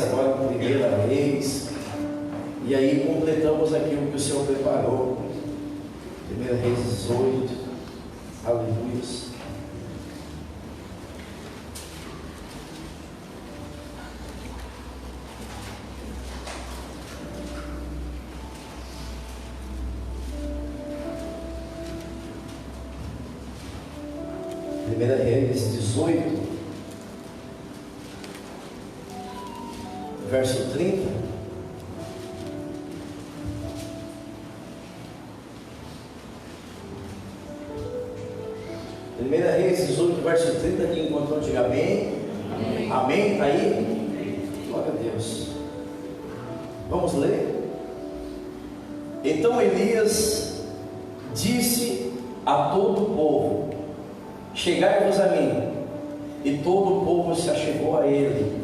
sequência agora em 1 Reis, e aí completamos aquilo que o Senhor preparou. 1 Reis 18, aleluia. Reis 18, verso 30. Reis 18, verso 30. Quem encontrou, diga amém. Amém. Amém? Está aí? Glória a Deus. Vamos ler? Então Elias disse a todo o povo: chegai-vos a mim. E todo o povo se achegou a ele.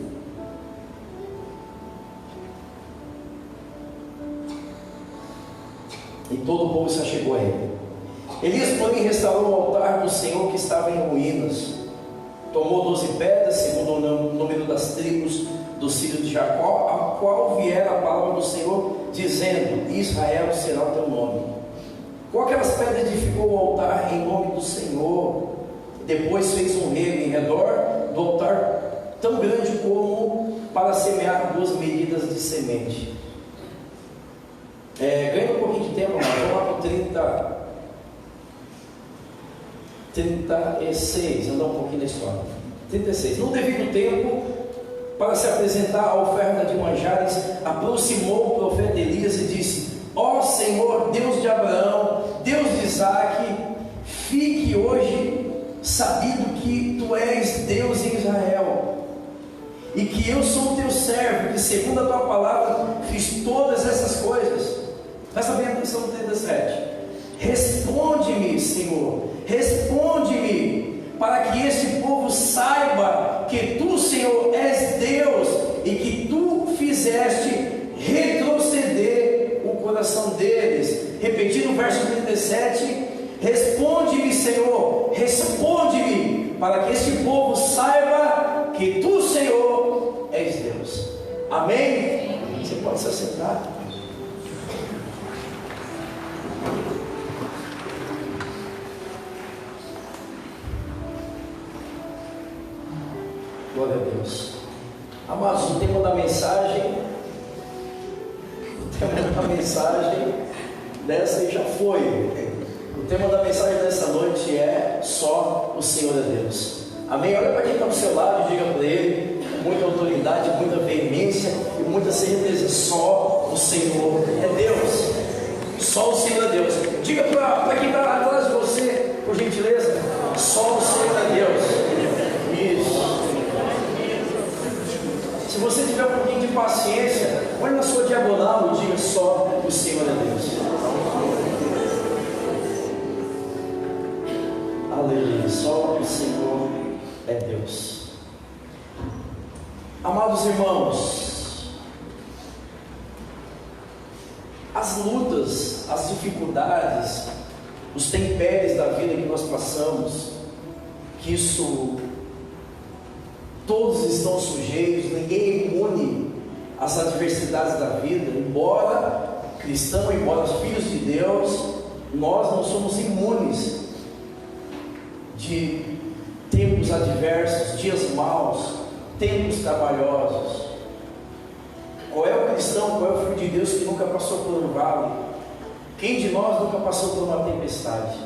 E todo o povo se achegou a ele. Elias, porém, restaurou o altar do Senhor que estava em ruínas. Tomou 12 pedras, segundo o número das tribos dos filhos de Jacó, a qual viera a palavra do Senhor, dizendo: Israel será o teu nome. Com aquelas pedras edificou o altar em nome do Senhor. Depois fez um rego em redor do altar, tão grande como para semear 2 medidas de semente. Ganha um pouquinho de tempo, mas vamos lá para o 36, andar um pouquinho na história. 36. No devido tempo, para se apresentar a oferta de manjares, aproximou o profeta Elias e disse: ó Senhor, Deus de Abraão, Deus de Isaque, fique hoje sabido que tu és Deus em Israel, e que eu sou teu servo, que segundo a tua palavra fiz todas essas coisas. Presta bem atenção no 37. Responde-me, Senhor, responde-me, para que este povo saiba que tu, Senhor, és Deus, e que tu fizeste retroceder o coração deles. Repetindo o verso 37. Responde-me, Senhor, responde-me, para que este povo saiba que tu, Senhor, és Deus. Amém? Você pode se assentar. Glória a Deus. Amados, o tema da mensagem dessa já foi. O tema da mensagem dessa noite é: só o Senhor é Deus. Amém? Olha para quem está ao seu lado e diga para ele, com muita autoridade, muita veemência e muita certeza: só o Senhor é Deus. Só o Senhor é Deus. Diga para quem está atrás de você, por gentileza: só o Senhor é Deus. Isso. Se você tiver um pouquinho de paciência, olhe na sua diagonal e diga: só o Senhor é Deus. Aleluia, só o Senhor é Deus. Amados irmãos, as lutas, as dificuldades, os tempéries da vida que nós passamos, que isso todos estão sujeitos, ninguém é imune às adversidades da vida. Embora cristão, embora filhos de Deus, nós não somos imunes de tempos adversos, dias maus, tempos trabalhosos. Qual é o cristão, qual é o filho de Deus que nunca passou por um vale? Quem de nós nunca passou por uma tempestade?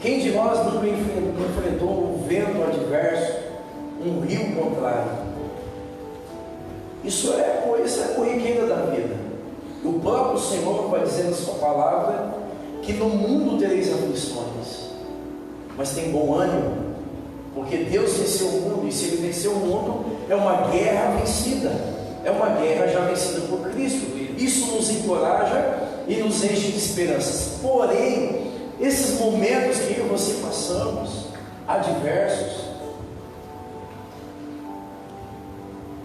Quem de nós nunca enfrentou um vento adverso, um rio contrário? Isso é corriqueira da vida. O próprio Senhor vai dizer na sua palavra que no mundo tereis aflições, mas tem bom ânimo, porque Deus venceu o mundo, e se Ele venceu o mundo, é uma guerra vencida, é uma guerra já vencida por Cristo. Isso nos encoraja e nos enche de esperanças. Porém, esses momentos que eu e você passamos, adversos,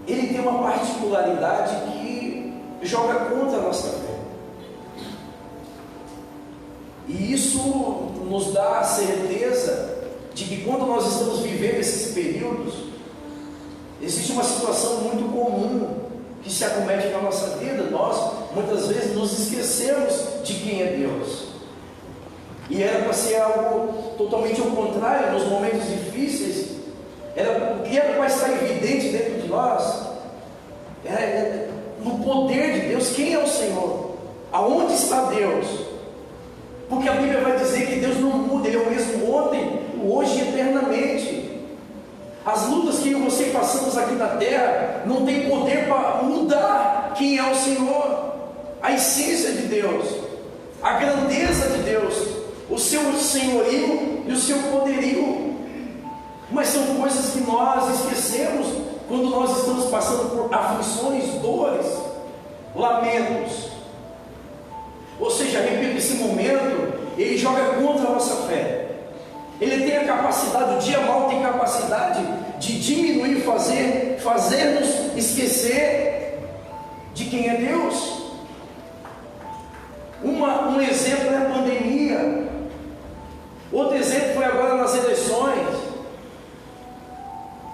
ele tem uma particularidade que joga contra a nossa fé. E isso nos dá a certeza de que quando nós estamos vivendo esses períodos, existe uma situação muito comum se acomete na nossa vida. Nós muitas vezes nos esquecemos de quem é Deus, e era para ser algo totalmente ao contrário. Nos momentos difíceis, o que era para estar evidente dentro de nós era no poder de Deus. Quem é o Senhor? Aonde está Deus? Porque a Bíblia vai dizer que Deus não muda, Ele é o mesmo ontem, hoje e eternamente. As lutas que eu e você passamos aqui na terra não tem poder para mudar quem é o Senhor, a essência de Deus, a grandeza de Deus, o seu senhorio e o seu poderio. Mas são coisas que nós esquecemos quando nós estamos passando por aflições, dores, lamentos. Ou seja, repito, esse momento ele joga contra a nossa fé. Ele tem a capacidade, o dia mau tem capacidade de diminuir, fazer-nos esquecer de quem é Deus. Um exemplo é a pandemia. Outro exemplo foi agora nas eleições.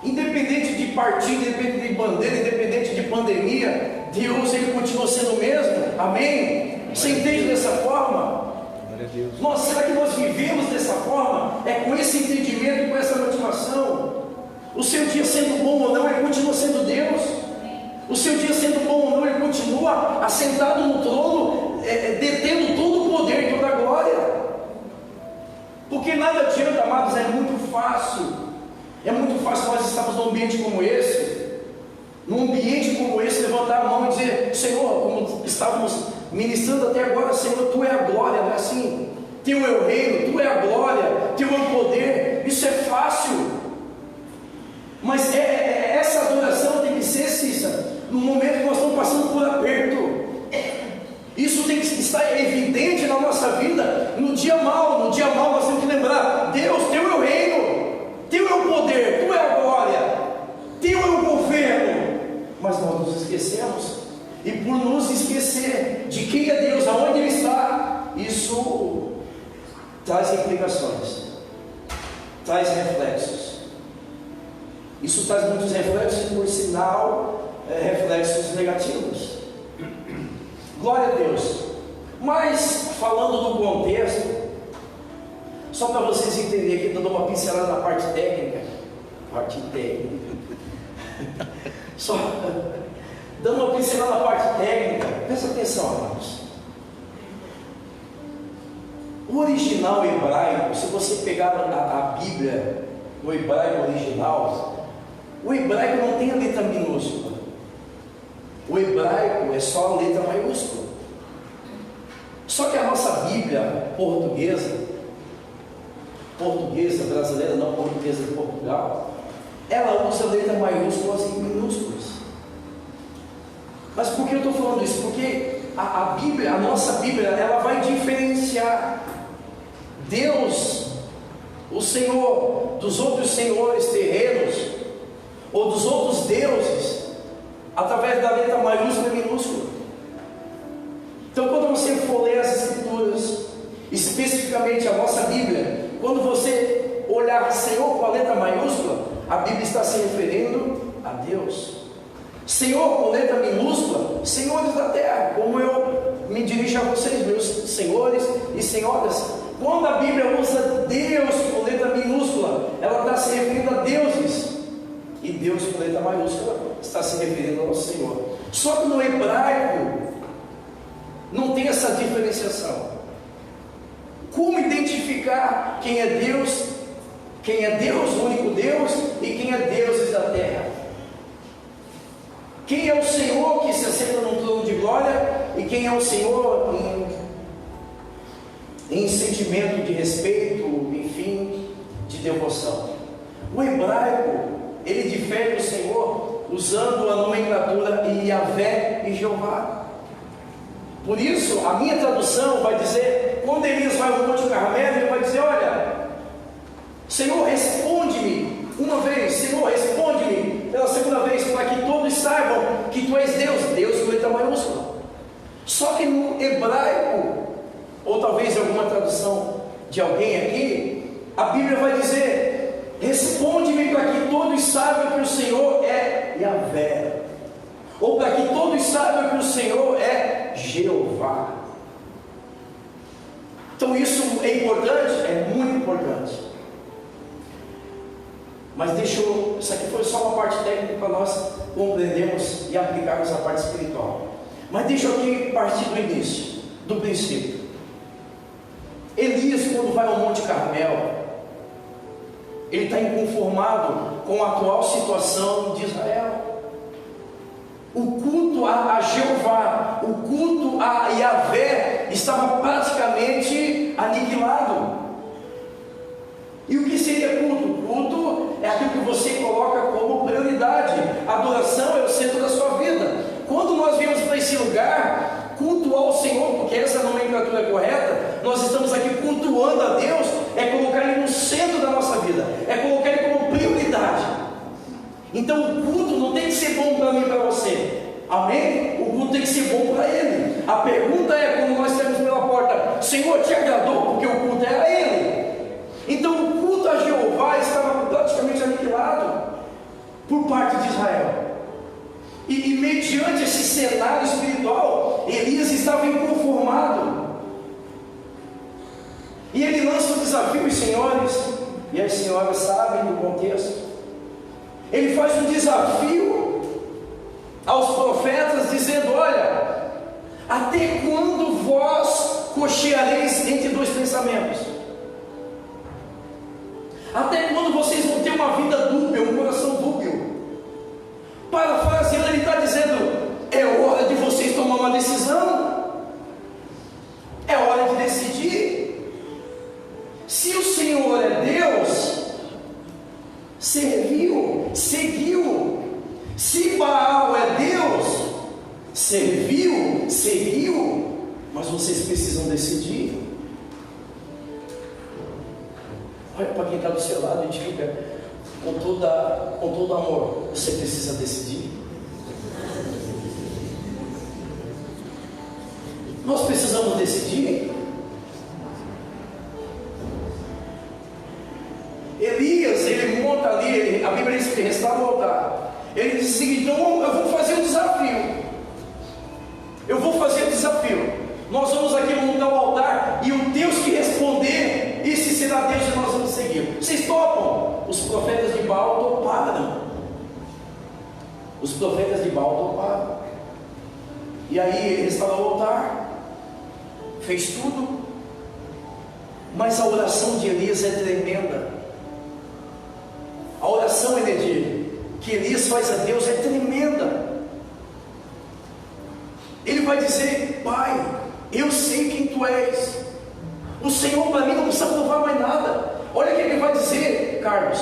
Independente de partido, independente de bandeira, independente de pandemia, Deus ele continua sendo o mesmo. Amém? Você entende dessa forma? Será que nós vivemos dessa forma? É com esse entendimento, com essa motivação. O seu dia sendo bom ou não, ele continua sendo Deus. O seu dia sendo bom ou não, ele continua assentado no trono, detendo todo o poder e toda a glória. Porque nada adianta, amados, é muito fácil nós estarmos num ambiente como esse, levantar a mão e dizer: Senhor, como estávamos ministrando até agora, Senhor, Tu é a glória, não é assim? Teu é o reino, Tu é a glória, Teu é o poder. Isso é fácil, mas essa adoração tem que ser, Cícera, no momento que nós estamos passando por aperto. Isso tem que estar evidente na nossa vida. No dia mau nós temos que lembrar: Deus, Teu é o reino, Teu é o poder, Tu é a glória, Teu é o governo. Mas nós nos esquecemos, e por nos esquecer de quem é Deus, aonde Ele está, isso traz implicações, traz reflexos. Isso traz muitos reflexos, por sinal, reflexos negativos. Glória a Deus. Mas, falando do contexto, só para vocês entenderem aqui, dando uma pincelada na parte técnica, só dando uma pincelada na parte técnica, presta atenção, amados. O original hebraico, se você pegar a Bíblia no hebraico original, o hebraico não tem a letra minúscula. O hebraico é só a letra maiúscula. Só que a nossa Bíblia portuguesa brasileira, não portuguesa de Portugal, ela usa letras maiúsculas e minúsculas. Mas por que eu estou falando isso? Porque a Bíblia, a nossa Bíblia, ela vai diferenciar Deus, o Senhor, dos outros senhores terrenos, ou dos outros deuses, através da letra maiúscula e minúscula. Então, quando você for ler as Escrituras, especificamente a nossa Bíblia, quando você olhar Senhor com a letra maiúscula, a Bíblia está se referindo a Deus. Senhor com letra minúscula, senhores da terra, como eu me dirijo a vocês, meus senhores e senhoras. Quando a Bíblia usa Deus com letra minúscula, ela está se referindo a deuses, e Deus com letra maiúscula está se referindo ao Senhor. Só que no hebraico não tem essa diferenciação. Como identificar quem é Deus, o único Deus, e quem é deuses da terra? Quem é o Senhor que se assenta num trono de glória, e quem é o Senhor em sentimento de respeito, enfim, de devoção? O hebraico, ele difere do Senhor usando a nomenclatura Yahvé e Jeová. Por isso, a minha tradução vai dizer, quando Elias vai ao Monte Carmelo, ele vai dizer: olha, Senhor, responde-me uma vez, Senhor, responde-me pela segunda vez, para que todos saibam que Tu és Deus, Deus com letra maiúscula. Só que no hebraico, ou talvez em alguma tradução de alguém aqui, a Bíblia vai dizer: responde-me para que todos saibam que o Senhor é Yahvé. ou para que todos saibam que o Senhor é Jeová. Então isso é importante? É muito importante. Mas isso aqui foi só uma parte técnica para nós compreendermos e aplicarmos a parte espiritual. Mas deixa eu aqui partir do início, do princípio. Elias, quando vai ao Monte Carmelo, ele está inconformado com a atual situação de Israel. O culto a Jeová, o culto a Yahvé estava praticamente aniquilado. E o que seria culto? Culto é aquilo que você coloca como prioridade. A adoração é o centro da sua vida. Quando nós viemos para esse lugar, culto ao Senhor, porque essa nomenclatura é correta, nós estamos aqui cultuando a Deus, é colocar Ele no centro da nossa vida, é colocar Ele como prioridade. Então o culto não tem que ser bom para mim e para você, amém? O culto tem que ser bom para Ele. A pergunta é, quando nós saímos pela porta: Senhor, te agradou? Porque o culto era a Ele. Então o culto a Jeová estava praticamente aniquilado por parte de Israel. E mediante esse cenário espiritual, Elias estava inconformado. E ele lança um desafio aos senhores, e as senhoras sabem do contexto. Ele faz um desafio aos profetas, dizendo: olha, até quando vós cocheareis entre dois pensamentos? Até quando vocês vão ter uma vida dúbia, um coração dúbio? Parafraseando, ele está dizendo: é hora de vocês tomar uma decisão, é hora de decidir. Se o Senhor é Deus, serviu, seguiu. Se Baal é Deus, serviu, seguiu. Mas vocês precisam decidir. Olha para quem está do seu lado e diga com todo amor: você precisa decidir. Nós precisamos decidir. Elias, ele monta ali, a Bíblia diz que ele restaura o altar. Ele diz o seguinte: então eu vou fazer um desafio. Eu vou fazer um desafio. Nós vamos aqui montar o altar, e o Deus que responder, esse será Deus que nós vamos seguir. Vocês topam? Os profetas de Baal toparam. Os profetas de Baal toparam. E aí ele restaurou o altar, fez tudo. Mas a oração de Elias é tremenda. A oração que Elias faz a Deus é tremenda. Ele vai dizer: Pai, eu sei quem Tu és. O Senhor para mim não precisa provar mais nada. Olha o que ele vai dizer, Carlos,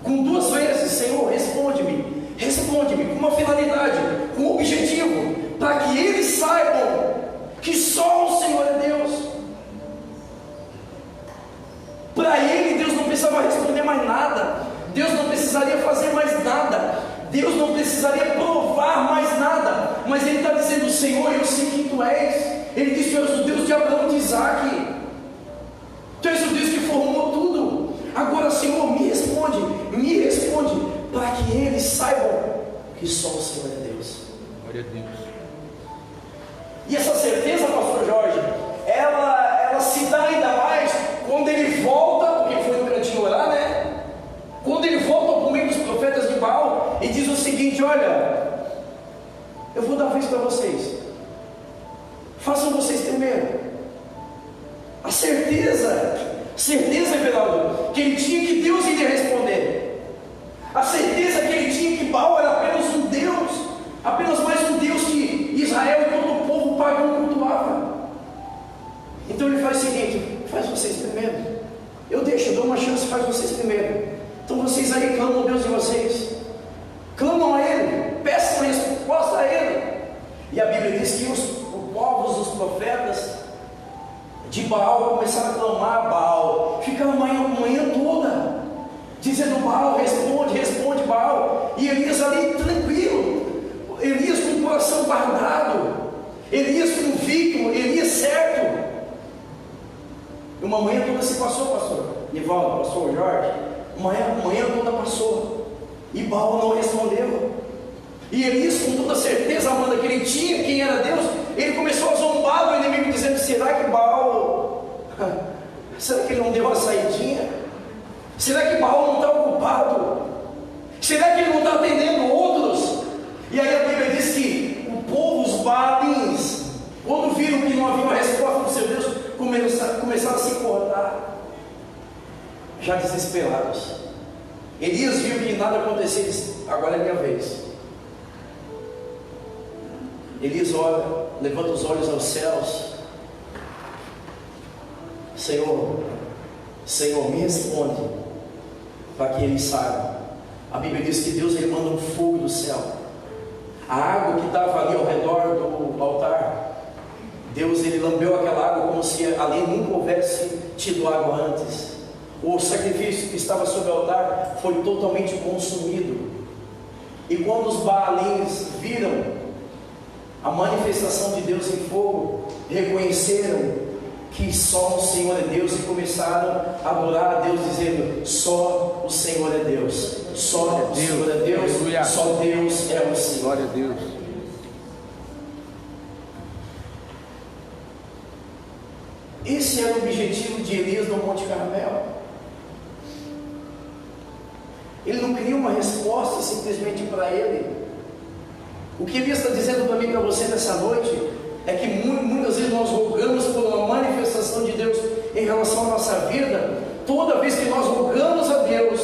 com 2 vezes: Senhor, responde-me, com uma finalidade, com um objetivo, para que eles saibam que só o Senhor é Deus. Para ele, Deus não precisava responder mais nada, Deus não precisaria fazer mais nada, Deus não precisaria provar mais nada, mas ele está dizendo: Senhor, eu sei quem Tu és. Ele disse: Tu és o Deus de Abraão, de Isaac, Tu és o Deus que formou tudo. Agora, Senhor, me responde, para que eles saibam que só o Senhor é Deus. Glória a Deus. E essa certeza, pastor Jorge, ela se dá ainda mais quando ele volta, porque foi no cantinho orar, né? Quando ele volta ao meio dos profetas de Baal e diz o seguinte: olha, eu vou dar vez para vocês, façam vocês primeiro. A certeza, Everaldo, que ele tinha que Deus iria responder. A certeza que ele tinha que Baal era apenas um Deus, apenas mais um Deus que Israel e todo o povo pagão cultuava. Então ele faz o seguinte: faz vocês primeiro. Eu dou uma chance, faz vocês primeiro. Então vocês aí clamam ao Deus de vocês, clamam a Ele, peçam resposta a Ele. E a Bíblia diz que os povos, os profetas de Baal começaram a clamar a Baal, ficaram a manhã toda dizendo: Baal, responde Baal. E Elias ali tranquilo, Elias com o coração guardado, Elias convicto, Elias certo. E uma manhã toda se passou, pastor Nivaldo, pastor Jorge, uma manhã toda passou, e Baal não respondeu. E Elias, com toda certeza, Amanda, que ele tinha quem era Deus, ele começou a zombar do inimigo, dizendo: será que Baal, será que ele não deu uma saidinha? Será que Baal não está ocupado? Será que ele não está atendendo outros? E aí a Bíblia diz que o povo, os Baalins, quando viram que não havia uma resposta do seu Deus, começaram a se cortar, já desesperados. Elias viu que nada acontecia e disse: agora é minha vez. Elias ora, levanta os olhos aos céus: Senhor, me responde, para que ele saiba. A Bíblia diz que Deus, ele manda um fogo do céu. A água que estava ali ao redor do altar, Deus, ele lambeu aquela água como se ali nunca houvesse tido água antes. O sacrifício que estava sobre o altar foi totalmente consumido. E quando os Baalins viram a manifestação de Deus em fogo, reconheceram que só o Senhor é Deus e começaram a adorar a Deus, dizendo: só o Senhor é Deus, só o Senhor é Deus, só Deus é o Senhor. Glória a Deus. Esse era o objetivo de Elias no Monte Carmelo. Ele não queria uma resposta simplesmente para ele. O que Elias está dizendo para mim e para você nessa noite é que muitas vezes nós rogamos por uma manifestação de Deus em relação à nossa vida. Toda vez que nós rogamos a Deus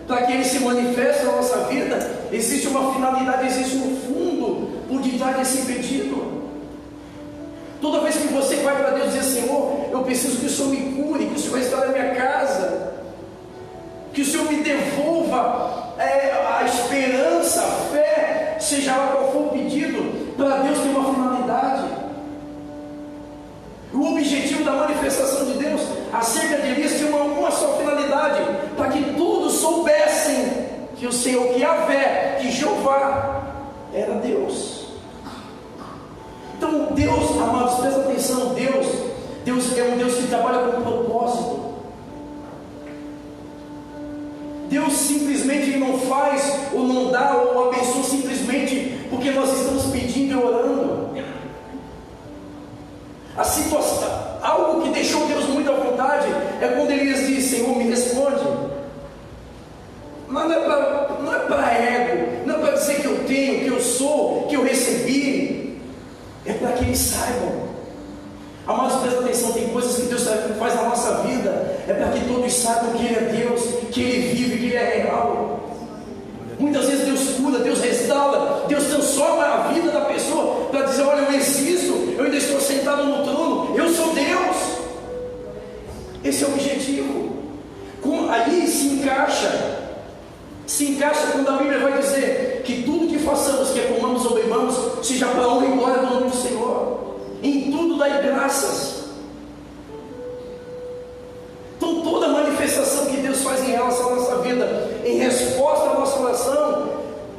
para que Ele se manifeste na nossa vida, existe uma finalidade, existe um fundo por detrás desse pedido. Toda vez que você vai para Deus dizer: Senhor, eu preciso que o Senhor me cure, que o Senhor restaure a minha casa, que o Senhor me devolva a esperança, a fé, seja lá qual for o pedido, para Deus tem uma finalidade. O objetivo da manifestação de Deus acerca de Elias tinha uma só finalidade: para que todos soubessem que o Senhor, que Yahvé, que Jeová era Deus. Então Deus, amados, presta atenção, Deus é um Deus que trabalha com propósito. Deus simplesmente não faz, ou não dá, ou abençoa simplesmente porque nós estamos pedindo e orando. A situação, algo que deixou Deus muito à vontade, é quando Elias diz: Senhor, me responde. Mas não é para ego, não é para dizer que eu tenho, que eu sou, que eu recebi. É para que eles saibam. Amados, presta atenção, tem coisas que Deus faz na nossa vida, é para que todos saibam que Ele é Deus, que Ele vive, que Ele é real. Muitas vezes Deus cura, Deus restaura, Deus transforma a vida da pessoa, para dizer: olha, eu existo, eu ainda estou sentado no trono, eu sou Deus. Esse é o objetivo. Aí se encaixa quando a Bíblia vai dizer que tudo que façamos, que comamos ou bebamos, seja para a honra e glória do nome do Senhor. Em tudo dai graças. Então toda manifestação que Deus faz em relação à nossa vida, em resposta à nossa oração,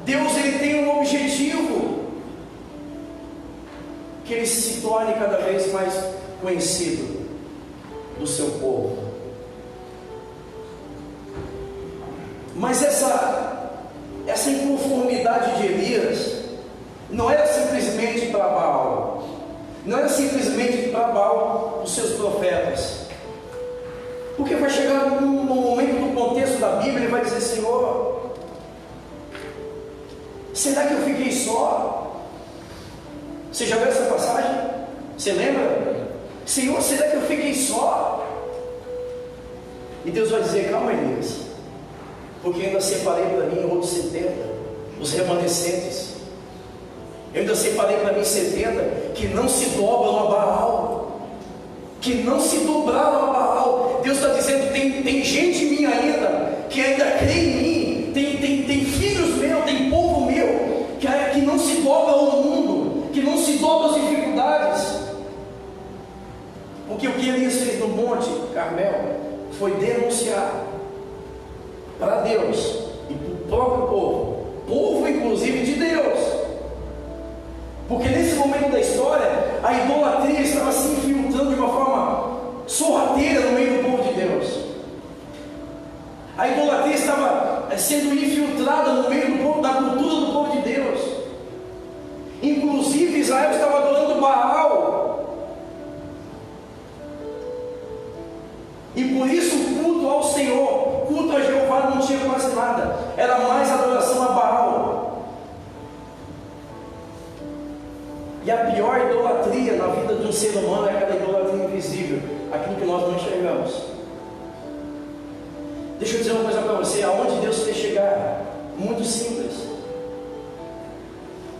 Deus, ele tem um objetivo: que ele se torne cada vez mais conhecido do seu povo. Mas essa inconformidade de Elias não era simplesmente para Baal, não era simplesmente para Baal os seus profetas, porque vai chegar num momento do contexto da Bíblia, ele vai dizer: Senhor, será que eu fiquei só? Você já viu essa passagem? Você lembra? Senhor, será que eu fiquei só? E Deus vai dizer: calma, Elias, porque eu ainda separei para mim outros 70, os remanescentes. Eu ainda separei para mim 70 que não se dobram a Baal, que não se dobraram a Baal. Deus está dizendo: tem gente minha ainda, que ainda crê em mim, tem filhos meus, tem povo meu, que não se dobra ao mundo, que não se dobra às dificuldades. Porque o que Elias fez no Monte Carmelo foi denunciar para Deus e para o próprio povo inclusive de Deus, porque nesse momento da história a idolatria estava se infiltrando de uma forma sorrateira no meio do povo de Deus. A idolatria estava sendo infiltrada no meio da cultura do povo de Deus. Israel estava adorando Baal. E por isso o culto ao Senhor, culto a Jeová não tinha quase nada. Era mais adoração a Baal. E a pior idolatria na vida de um ser humano é aquela idolatria invisível, aquilo que nós não enxergamos. Deixa eu dizer uma coisa para você, aonde Deus quer chegar? Muito simples.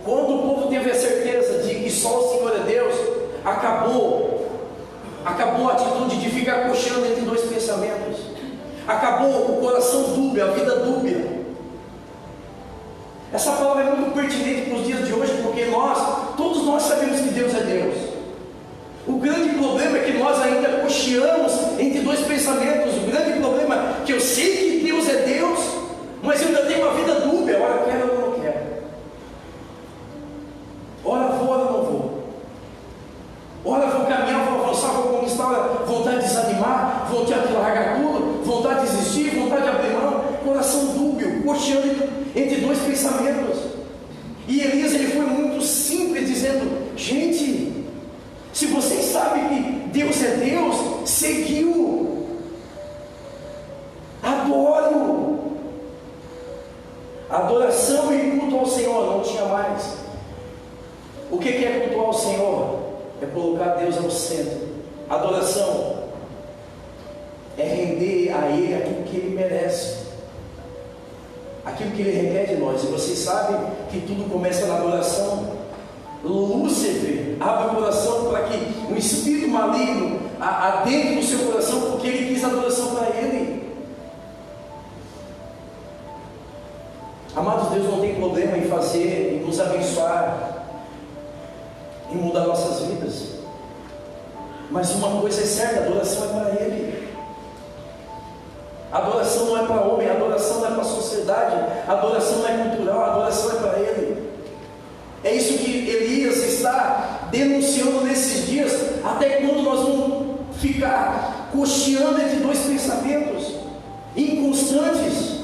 Quando o povo teve a certeza de que só o Senhor é Deus, acabou a atitude de ficar cocheando entre dois pensamentos. Acabou o coração dúbio, a vida dúbia. Essa palavra é muito pertinente para os dias de hoje, porque todos nós sabemos que Deus é Deus. O grande problema é que nós ainda cocheamos entre dois pensamentos. O grande problema é que eu sei que Deus é Deus, mas eu ainda tenho uma vida dúbia. Ora quero ou não quero. Ora vou, ora não vou. Ora vou caminhar, vou avançar, vou conquistar. Ora vontade de desanimar, vontade de largar tudo, vontade de desistir, vontade de abrir mão. Coração dúbio, cocheando entre dois pensamentos. E Elias, ele foi muito simples, dizendo: gente, se vocês sabem que Deus é Deus, seguiu, adore-o. Adoração e culto ao Senhor não tinha mais. O que é cultuar ao Senhor? É colocar Deus ao centro. Adoração é render a Ele aquilo que Ele merece, aquilo que Ele requer de nós. E vocês sabem que tudo começa na adoração. Lúcifer abre o coração para que um espírito maligno adentre no seu coração, porque ele quis adoração para Ele. Amados, Deus não tem problema em fazer, em nos abençoar, em mudar nossas vidas. Mas uma coisa é certa: a adoração é para Ele. A adoração não é para homem, a adoração não é para a sociedade, a adoração não é cultural, a adoração é para Ele. É isso que Elias está denunciando nesses dias. Até quando nós vamos ficar cocheando entre dois pensamentos inconstantes?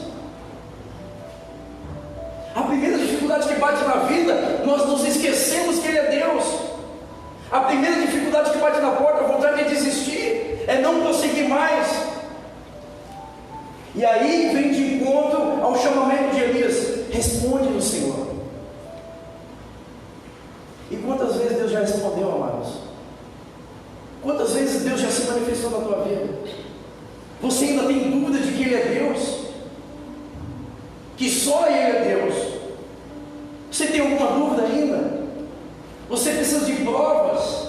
A primeira dificuldade que bate na vida, nós nos esquecemos que Ele é Deus. A primeira dificuldade que bate na porta, a vontade de desistir, é não prosseguir mais. E aí vem de encontro ao chamamento de Elias: responde no Senhor. E quantas vezes Deus já respondeu, amados? Quantas vezes Deus já se manifestou na tua vida? Você ainda tem dúvida de que Ele é Deus? Que só Ele é Deus? Você tem alguma dúvida ainda? Você precisa de provas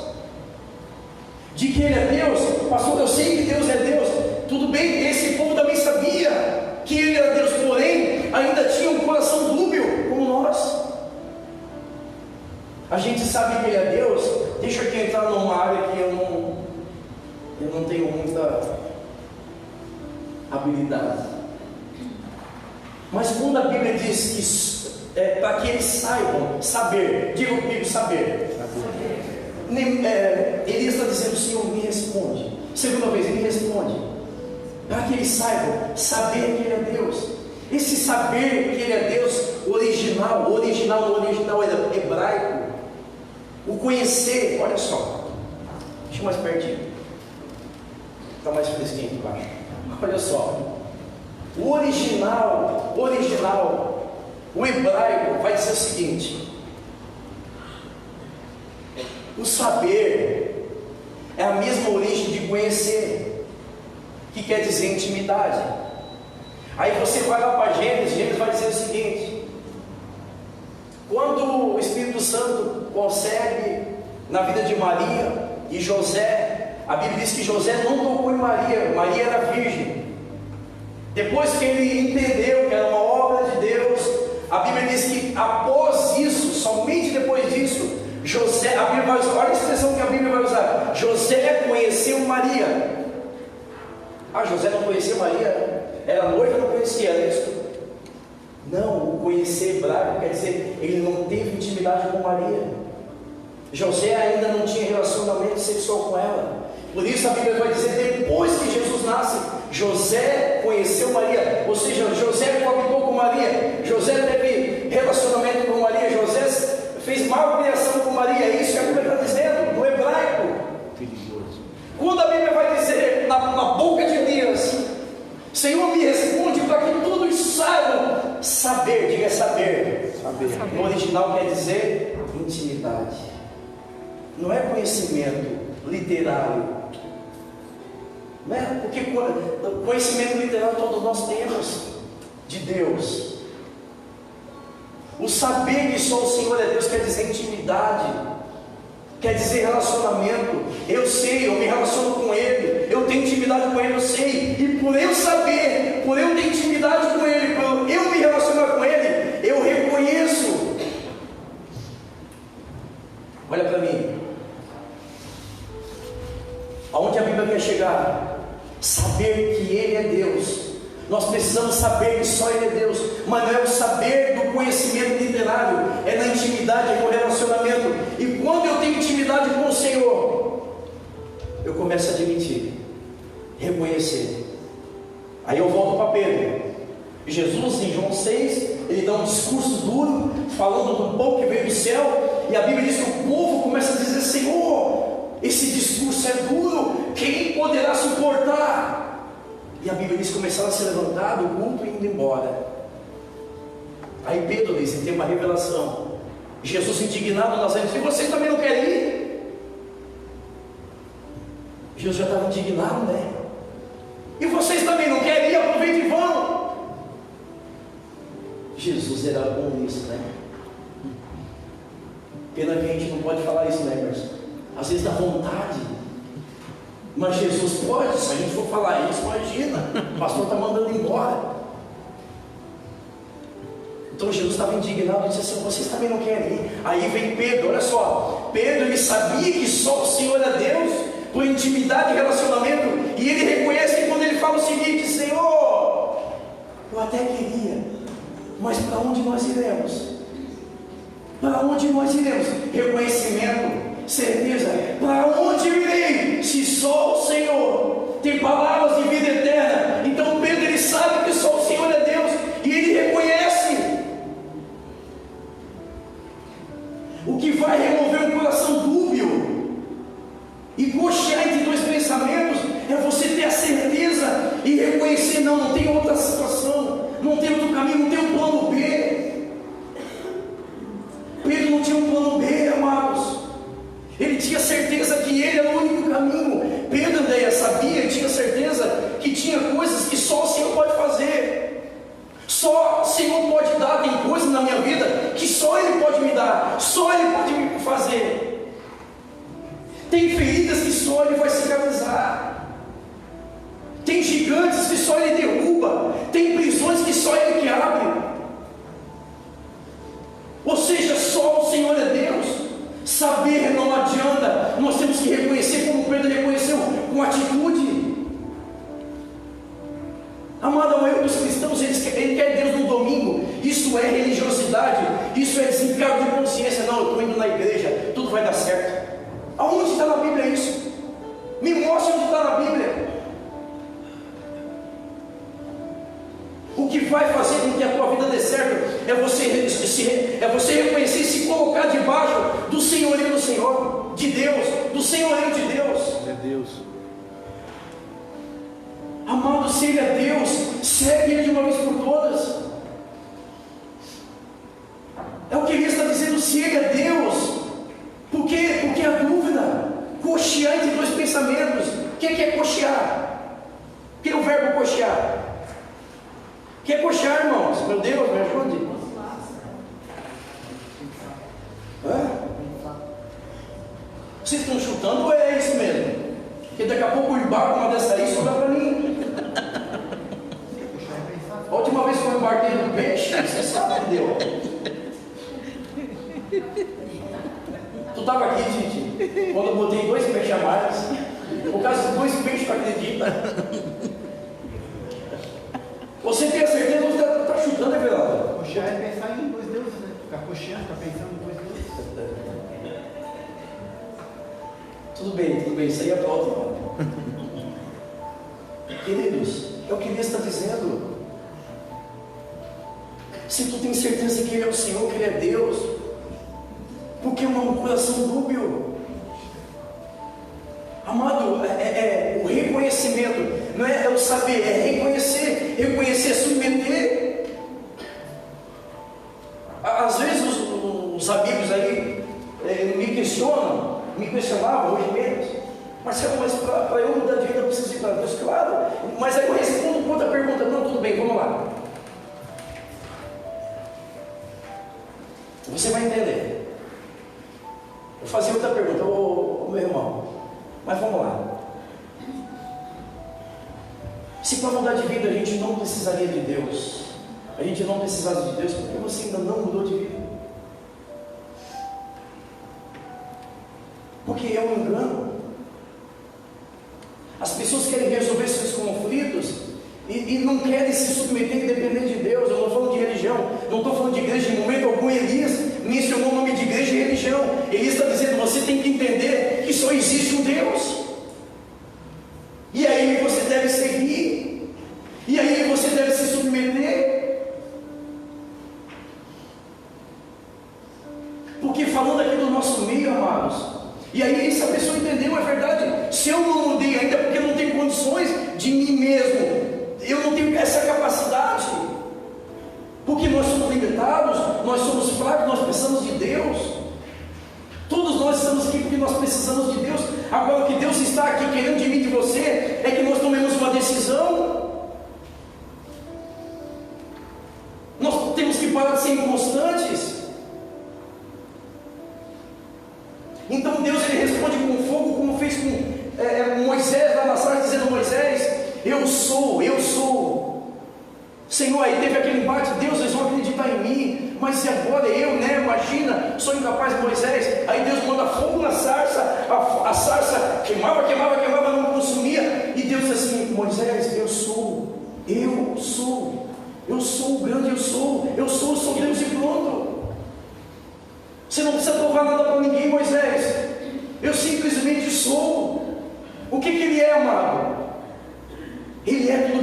de que Ele é Deus? Pastor, eu sei que Deus é Deus. Tudo bem, esse povo também sabia que Ele era Deus, porém ainda tinha um coração dúbio como nós. A gente sabe que Ele é Deus. Deixa eu aqui entrar numa área que eu não tenho muita habilidade. Mas quando a Bíblia diz que para que eles saibam, saber, diga comigo, saber. Elias está dizendo: Senhor, me responde. Segunda vez, me responde. Para que eles saibam, saber que Ele é Deus. Esse saber que Ele é Deus, o original é hebraico. O conhecer, olha só, deixa eu mais pertinho, está mais fresquinho aqui embaixo. Olha só, o original, o hebraico vai dizer o seguinte: o saber é a mesma origem de conhecer, que quer dizer intimidade. Aí você vai lá para Gênesis vai dizer o seguinte: quando o Espírito Santo concebe na vida de Maria e José, a Bíblia diz que José não tocou em Maria, Maria era virgem. Depois que ele entendeu que era uma obra de Deus, a Bíblia diz que após isso, somente depois disso, José, a Bíblia vai usar, olha a expressão que a Bíblia vai usar: José conheceu Maria. José não conhecia Maria? Era noiva, não conhecia, era isso? Não, o conhecer hebraico quer dizer, ele não teve intimidade com Maria. José ainda não tinha relacionamento sexual com ela. Por isso a Bíblia vai dizer: depois que Jesus nasce, José conheceu Maria. Ou seja, José coabitou com Maria, José teve relacionamento com Maria, José fez malcriação com Maria. original quer dizer intimidade. Não é conhecimento literário. Não é? Porque conhecimento literário todos nós temos de Deus. O saber que só o Senhor é Deus quer dizer intimidade, quer dizer relacionamento. Eu sei, eu me relaciono com Ele, eu tenho intimidade com Ele, eu sei. E por eu saber, por eu ter intimidade com Ele, por eu me relacionar com Ele, eu reconheço. Olha para mim. Aonde a Bíblia quer chegar? Saber que Ele é Deus. Nós precisamos saber que só Ele é Deus. Mas não é o saber do conhecimento literário, é na intimidade, é no relacionamento. E quando eu tenho intimidade com o Senhor, eu começo a admitir, reconhecer. Aí eu volto para Pedro. Jesus, em João 6, ele dá um discurso duro, falando do pão que veio do céu. E a Bíblia diz que o povo começa a dizer: Senhor, esse discurso é duro, quem poderá suportar? E a Bíblia diz que começaram a se levantar do culto e indo embora. Aí Pedro diz, ele tem uma revelação. Jesus indignado, Nazaré, disse: e vocês também não querem ir? Jesus já estava indignado, né? E vocês também não querem ir? Aproveitem e vão. Jesus era bom nisso, né? Pena que a gente não pode falar isso, né, Emerson? Às vezes dá vontade, mas Jesus pode. Se a gente for falar isso, imagina, o pastor está mandando embora. Então Jesus estava indignado e disse assim: vocês também não querem ir? Aí vem Pedro, olha só. Pedro, ele sabia que só o Senhor é Deus, por intimidade e relacionamento. E ele reconhece que quando ele fala o seguinte: Senhor, eu até queria, mas para onde nós iremos? Para onde nós iremos? Reconhecimento, certeza. Para onde eu irei? Se só o Senhor tem palavras de vida eterna. Então Pedro, ele sabe que só o Senhor é Deus, e ele reconhece. O que vai remover um coração dúbio e cochear entre dois pensamentos é você ter a certeza e reconhecer: não tem outra situação, não tem outro caminho, não tem um plano B. Pedro não tinha um plano B, amados. Ele tinha certeza que ele era o único caminho. Pedro, Andréia, sabia e tinha certeza que tinha coisas que só o Senhor pode fazer. Só o Senhor pode dar. Tem coisas na minha vida que só Ele pode me dar, só Ele pode me fazer. Tem feridas que só Ele vai cicatrizar. Tem gigantes que só Ele derruba. Tem prisões que só Ele que abre. Ou seja, só o Senhor é Deus. Saber não adianta. Nós temos que reconhecer, como Pedro reconheceu, com atitude. Amado, a maioria dos cristãos, ele quer Deus no domingo. Isso é religiosidade, isso é desencargo de consciência. Não, eu estou indo na igreja, tudo vai dar certo. Aonde está na Bíblia isso? Me mostre onde está na Bíblia. O que vai fazer com que a tua vida dê certo é você reconhecer e se colocar debaixo do senhorio do Senhor, de Deus, do senhorio de Deus. É Deus. Amado, se Ele é Deus, segue Ele de uma vez por todas. É o que Ele está dizendo: se Ele é Deus. Por quê? Porque a dúvida, cochear entre dois pensamentos. O que é cochear? O que é o verbo cochear? O que é cochear, irmãos? Meu Deus, me ajude. Vocês estão chutando ou é isso mesmo? Porque daqui a pouco o embarque, uma dessa aí, sobra para mim. A última vez que eu embarquei no peixe, você sabe que deu. Tu estava aqui, Titi, quando eu botei 2 peixes a mais. Por causa de 2 peixes, tu acredita? Você tem a certeza que você está chutando, é verdade? Cochear é pensar em 2 deuses, né? Ficar cocheando, ficar pensando em 2 deuses. Tudo bem, isso aí é pronto, irmão. Queridos, é o que Deus está dizendo. Se tu tem certeza que Ele é o Senhor, que Ele é Deus, por que um coração dúbio? Amado, o reconhecimento, não é o saber, é reconhecer, submeter. Às vezes Os amigos aí me questionavam, hoje menos. Marcelo, mas para eu mudar de vida eu preciso ir para Deus, claro. Mas aí eu respondo com outra pergunta. Não, tudo bem, vamos lá. Você vai entender. Eu fazia outra pergunta, ô meu irmão, mas vamos lá. Se para mudar de vida a gente não precisaria de Deus, a gente não precisasse de Deus, porque você ainda não mudou de vida? Porque é um engano. As pessoas querem resolver seus conflitos e não querem se submeter e depender de Deus. Eu não estou falando de religião, não estou falando de igreja em momento algum. Elias mencionou o nome de igreja e religião. Elias está dizendo: você tem que entender que só existe um Deus, e aí você deve seguir, e aí você deve se submeter. Porque falando aqui do nosso meio, amados, e aí essa pessoa entendeu, é verdade. Se eu não mudei ainda porque eu não tenho condições de mim mesmo, eu não tenho essa capacidade, porque nós somos limitados, nós somos fracos, nós precisamos de Deus. Todos nós estamos aqui porque nós precisamos de Deus. Agora o que Deus está aqui querendo de mim e de você é que nós tomemos uma decisão. Nós temos que parar de ser inconstantes. Então Deus ele responde com fogo, como fez com Moisés lá na sarça, dizendo: Moisés, eu sou. Senhor, aí teve aquele embate: Deus, eles vão acreditar em mim, mas se agora eu, imagina, sou incapaz de Moisés. Aí Deus manda fogo na sarça, a sarça queimava, não consumia, e Deus diz assim: Moisés, eu sou o grande eu sou Deus e pronto. Você não precisa provar nada para ninguém, Moisés. Eu simplesmente sou. O que Ele é, amado? Ele é tudo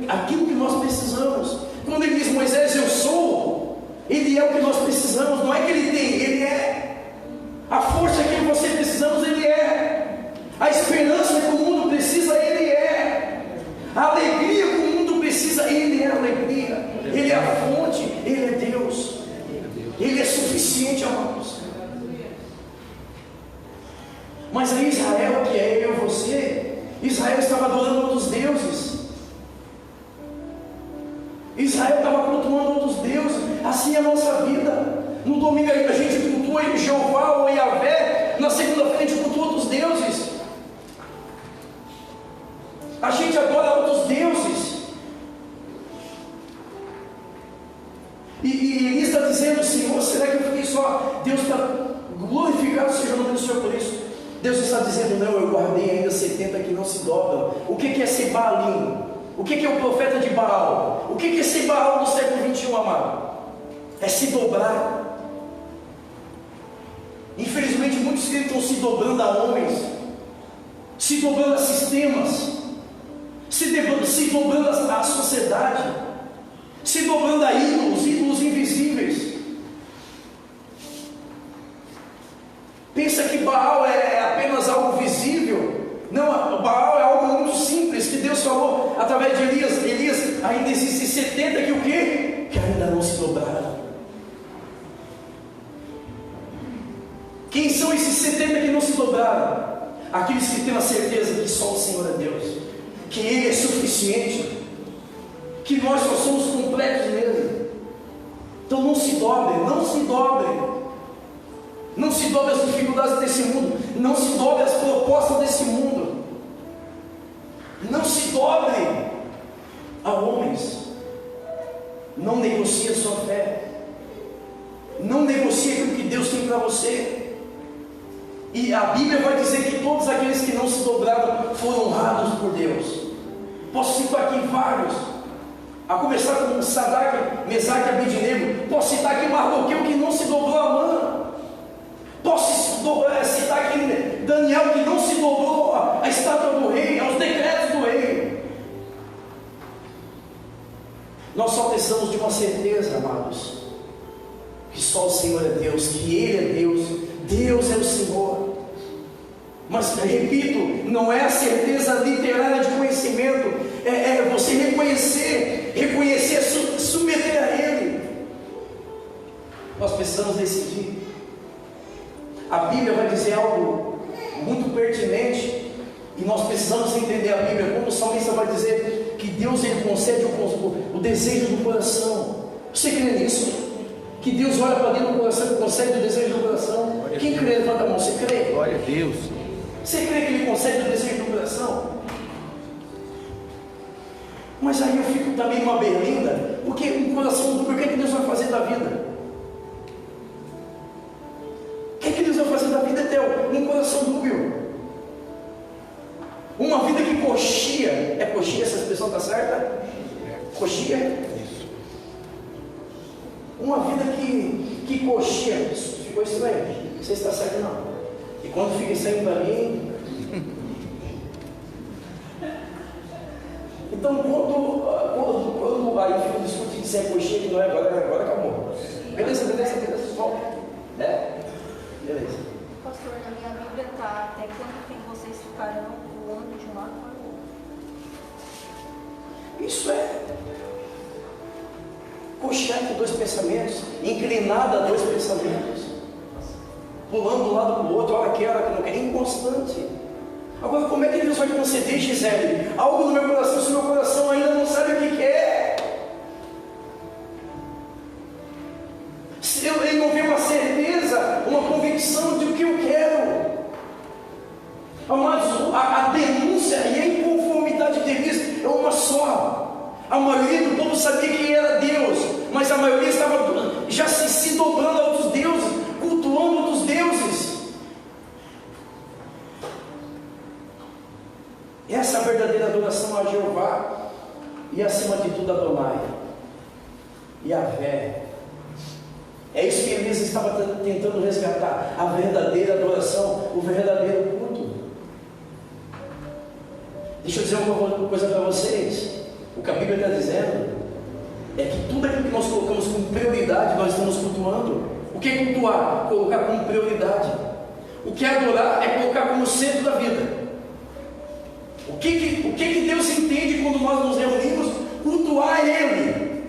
aquilo que nós precisamos. Quando Ele diz: Moisés, eu sou, Ele é o que nós precisamos. Não é que Ele tem, Ele é. A força que você precisamos, Ele é. A esperança que o mundo precisa, Ele é. A alegria que o mundo precisa, Ele é a alegria. Ele é a fonte, Ele é Deus. Ele é suficiente, amados. Mas aí Israel, que é eu e você, Israel estava adorando outros deuses. Israel estava cultuando outros deuses. Assim é a nossa vida. No domingo a gente cultua Jeová ou Yahvé. Na segunda-feira a gente cultua outros deuses. A gente adora outros deuses. E ele está dizendo: Senhor, será que eu fiquei só? Deus está glorificado, seja o nome do Senhor por isso. Deus está dizendo: não, eu guardei ainda 70 que não se dobram. O que é ser Baalim? O que é o profeta de Baal? O que é ser Baal no século 21, amado? É se dobrar. Infelizmente muitos crentes estão se dobrando a homens, se dobrando a sistemas, se dobrando a sociedade, se dobrando a ídolos invisíveis. Pensa que Baal é apenas algo visível. Não, Baal é algo muito simples, que Deus falou através de Elias. Elias, ainda existem 70 que o quê? Que ainda não se dobraram. Quem são esses 70 que não se dobraram? Aqueles que têm a certeza que só o Senhor é Deus, que Ele é suficiente, que nós só somos completos nele. Então não se dobrem, não se dobrem. Não se dobre às dificuldades desse mundo. Não se dobre às propostas desse mundo. Não se dobre a homens. Não negocie a sua fé. Não negocie aquilo que Deus tem para você. E a Bíblia vai dizer que todos aqueles que não se dobraram foram honrados por Deus. Posso citar aqui vários, a começar com Sadraque, Mesaque e Abednego. Posso citar aqui Mardoqueu, que não se dobrou a mão. Posso citar aqui Daniel, que não se dobrou à estátua do rei, aos decretos do rei. Nós só precisamos de uma certeza, amados, que só o Senhor é Deus, que Ele é Deus, Deus é o Senhor. Mas, repito, não é a certeza literária de conhecimento, é você reconhecer, submeter a Ele. Nós precisamos decidir. A Bíblia vai dizer algo muito pertinente, e nós precisamos entender a Bíblia. Quando o salmista vai dizer que Deus ele concede o desejo do coração. Você crê nisso? Que Deus olha para dentro do coração e concede o desejo do coração? Quem crê? Levanta a mão. Você crê? Glória a Deus. Você crê que Ele concede o desejo do coração? Mas aí eu fico também numa berlinda, porque um coração, por que Deus vai fazer da vida? O que Deus vai fazer da vida, Etel? Um coração dúbio. Uma vida que coxia. É coxia essa expressão está certa? Coxia? Uma vida que coxia. Isso ficou estranho. Não sei se está certo não. E quando fica estranho para mim. Então quando aí fica discutindo se é coxinha que não é, agora acabou. Beleza, volta. Beleza. Pastor, na minha Bíblia está: até quando tem vocês ficarão pulando de um lado para o outro? Isso é coxear com dois pensamentos, inclinada a dois pensamentos, pulando de um lado para o outro, hora que não quer, inconstante. Agora, como é que Deus vai conceder, Gisele, algo no meu coração, se o meu coração ainda não sabe o que quer? Se ele não vê uma certeza, uma convicção de o que eu quero. Amados, a denúncia e a inconformidade deles é uma só. A maioria do povo sabia que era Deus, mas a maioria estava já se dobrando a outros deuses, cultuando outros deuses. Essa é a verdadeira adoração a Jeová, e acima de tudo Adonai, Yahvé. É isso que Elias estava tentando resgatar, a verdadeira adoração, o verdadeiro culto. Deixa eu dizer uma coisa para vocês. O que a Bíblia está dizendo é que tudo aquilo que nós colocamos como prioridade, nós estamos cultuando. O que é cultuar? Colocar como prioridade. O que é adorar é colocar como centro da vida. O que Deus entende quando nós nos reunimos? Cultuar Ele.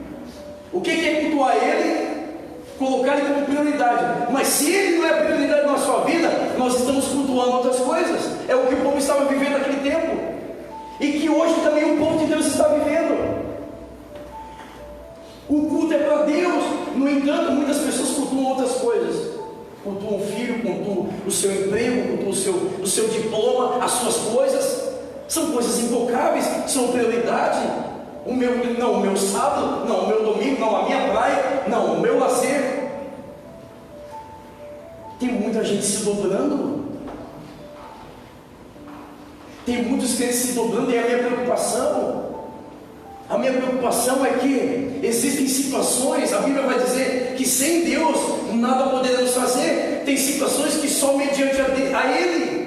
O que é cultuar Ele? Colocar Ele como prioridade. Mas se Ele não é prioridade na sua vida, nós estamos cultuando outras coisas. É o que o povo estava vivendo naquele tempo, e que hoje também o povo de Deus está vivendo. O culto é para Deus. No entanto, muitas pessoas cultuam outras coisas. Cultuam o filho, cultuam o seu emprego, cultuam o seu diploma, as suas coisas. São coisas intocáveis, são prioridade. O meu sábado, não, o meu domingo, não, a minha praia, não, o meu lazer. Tem muita gente se dobrando. Tem muitos crentes se dobrando, e a minha preocupação é que existem situações, a Bíblia vai dizer que sem Deus nada poderemos fazer. Tem situações que só mediante a Ele.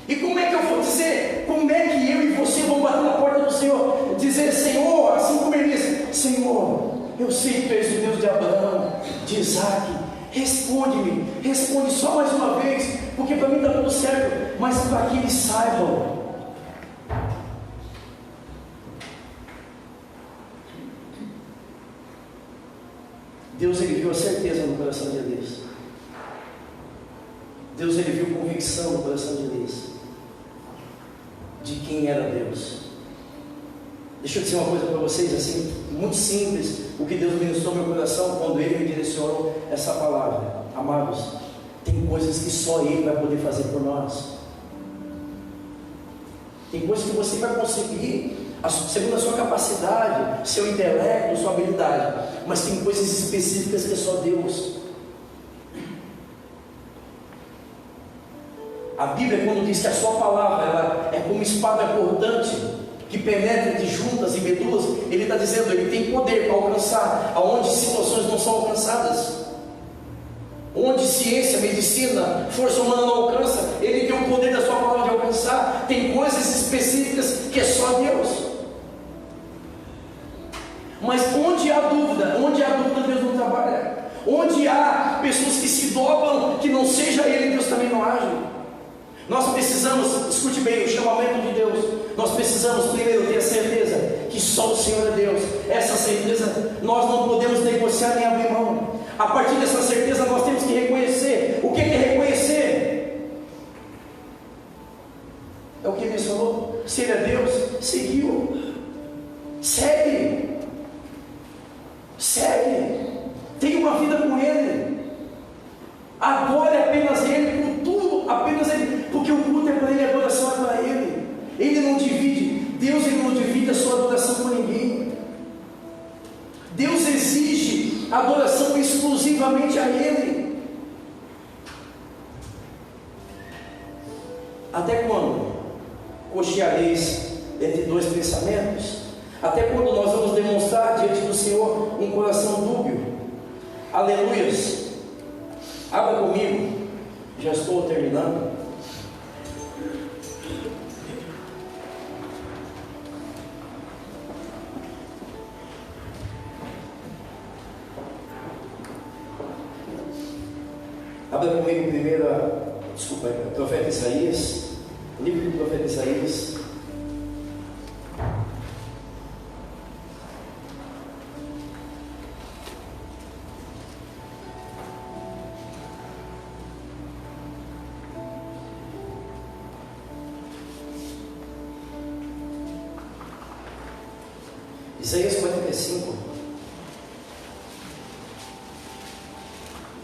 E como é que eu vou dizer? Como é que eu e você vamos bater na porta do Senhor? Dizer: Senhor, assim como ele diz: Senhor, eu sei que tu és o Deus de Abraão, de Isaac, responde só mais uma vez, porque para mim está tudo certo, mas para que eles saibam. Deus ele viu a certeza no coração de Elias. Deus ele viu convicção no coração de Elias, de quem era Deus. Deixa eu dizer uma coisa para vocês, assim, muito simples, o que Deus ministrou no meu coração quando Ele me direcionou essa palavra. Amados, tem coisas que só Ele vai poder fazer por nós. Tem coisas que você vai conseguir segundo a sua capacidade, seu intelecto, sua habilidade, mas tem coisas específicas que é só Deus. A Bíblia, quando diz que a sua palavra ela é como espada cortante, que penetra de juntas e medulas, ele está dizendo, ele tem poder para alcançar aonde situações não são alcançadas, onde ciência, medicina, força humana não alcança, ele tem o poder da sua palavra de alcançar. Tem coisas específicas que é só Deus. Mas onde há dúvida, Deus não trabalha. Onde há pessoas que se dobram, que não seja Ele, Deus também não age. Nós precisamos, escute bem, o chamamento de Deus, nós precisamos primeiro ter a certeza que só o Senhor é Deus. Essa certeza nós não podemos negociar nem abrir mão. A partir dessa certeza nós temos que reconhecer. O que é reconhecer? É o que ele falou. Se ele é Deus, seguiu. Segue. Tenha uma vida com Ele. Adore apenas Ele, por tudo, apenas Ele, porque o culto é para Ele, a adoração é para Ele. Ele não divide, Deus ele não divide a sua adoração com ninguém. Deus exige adoração exclusivamente a Ele. Até quando cocheareis entre dois pensamentos? Até quando nós vamos demonstrar diante do Senhor um coração dúbio? Aleluias! Abra comigo, já estou terminando. Abra comigo profeta Isaías, o livro do profeta Isaías. Isaías 45.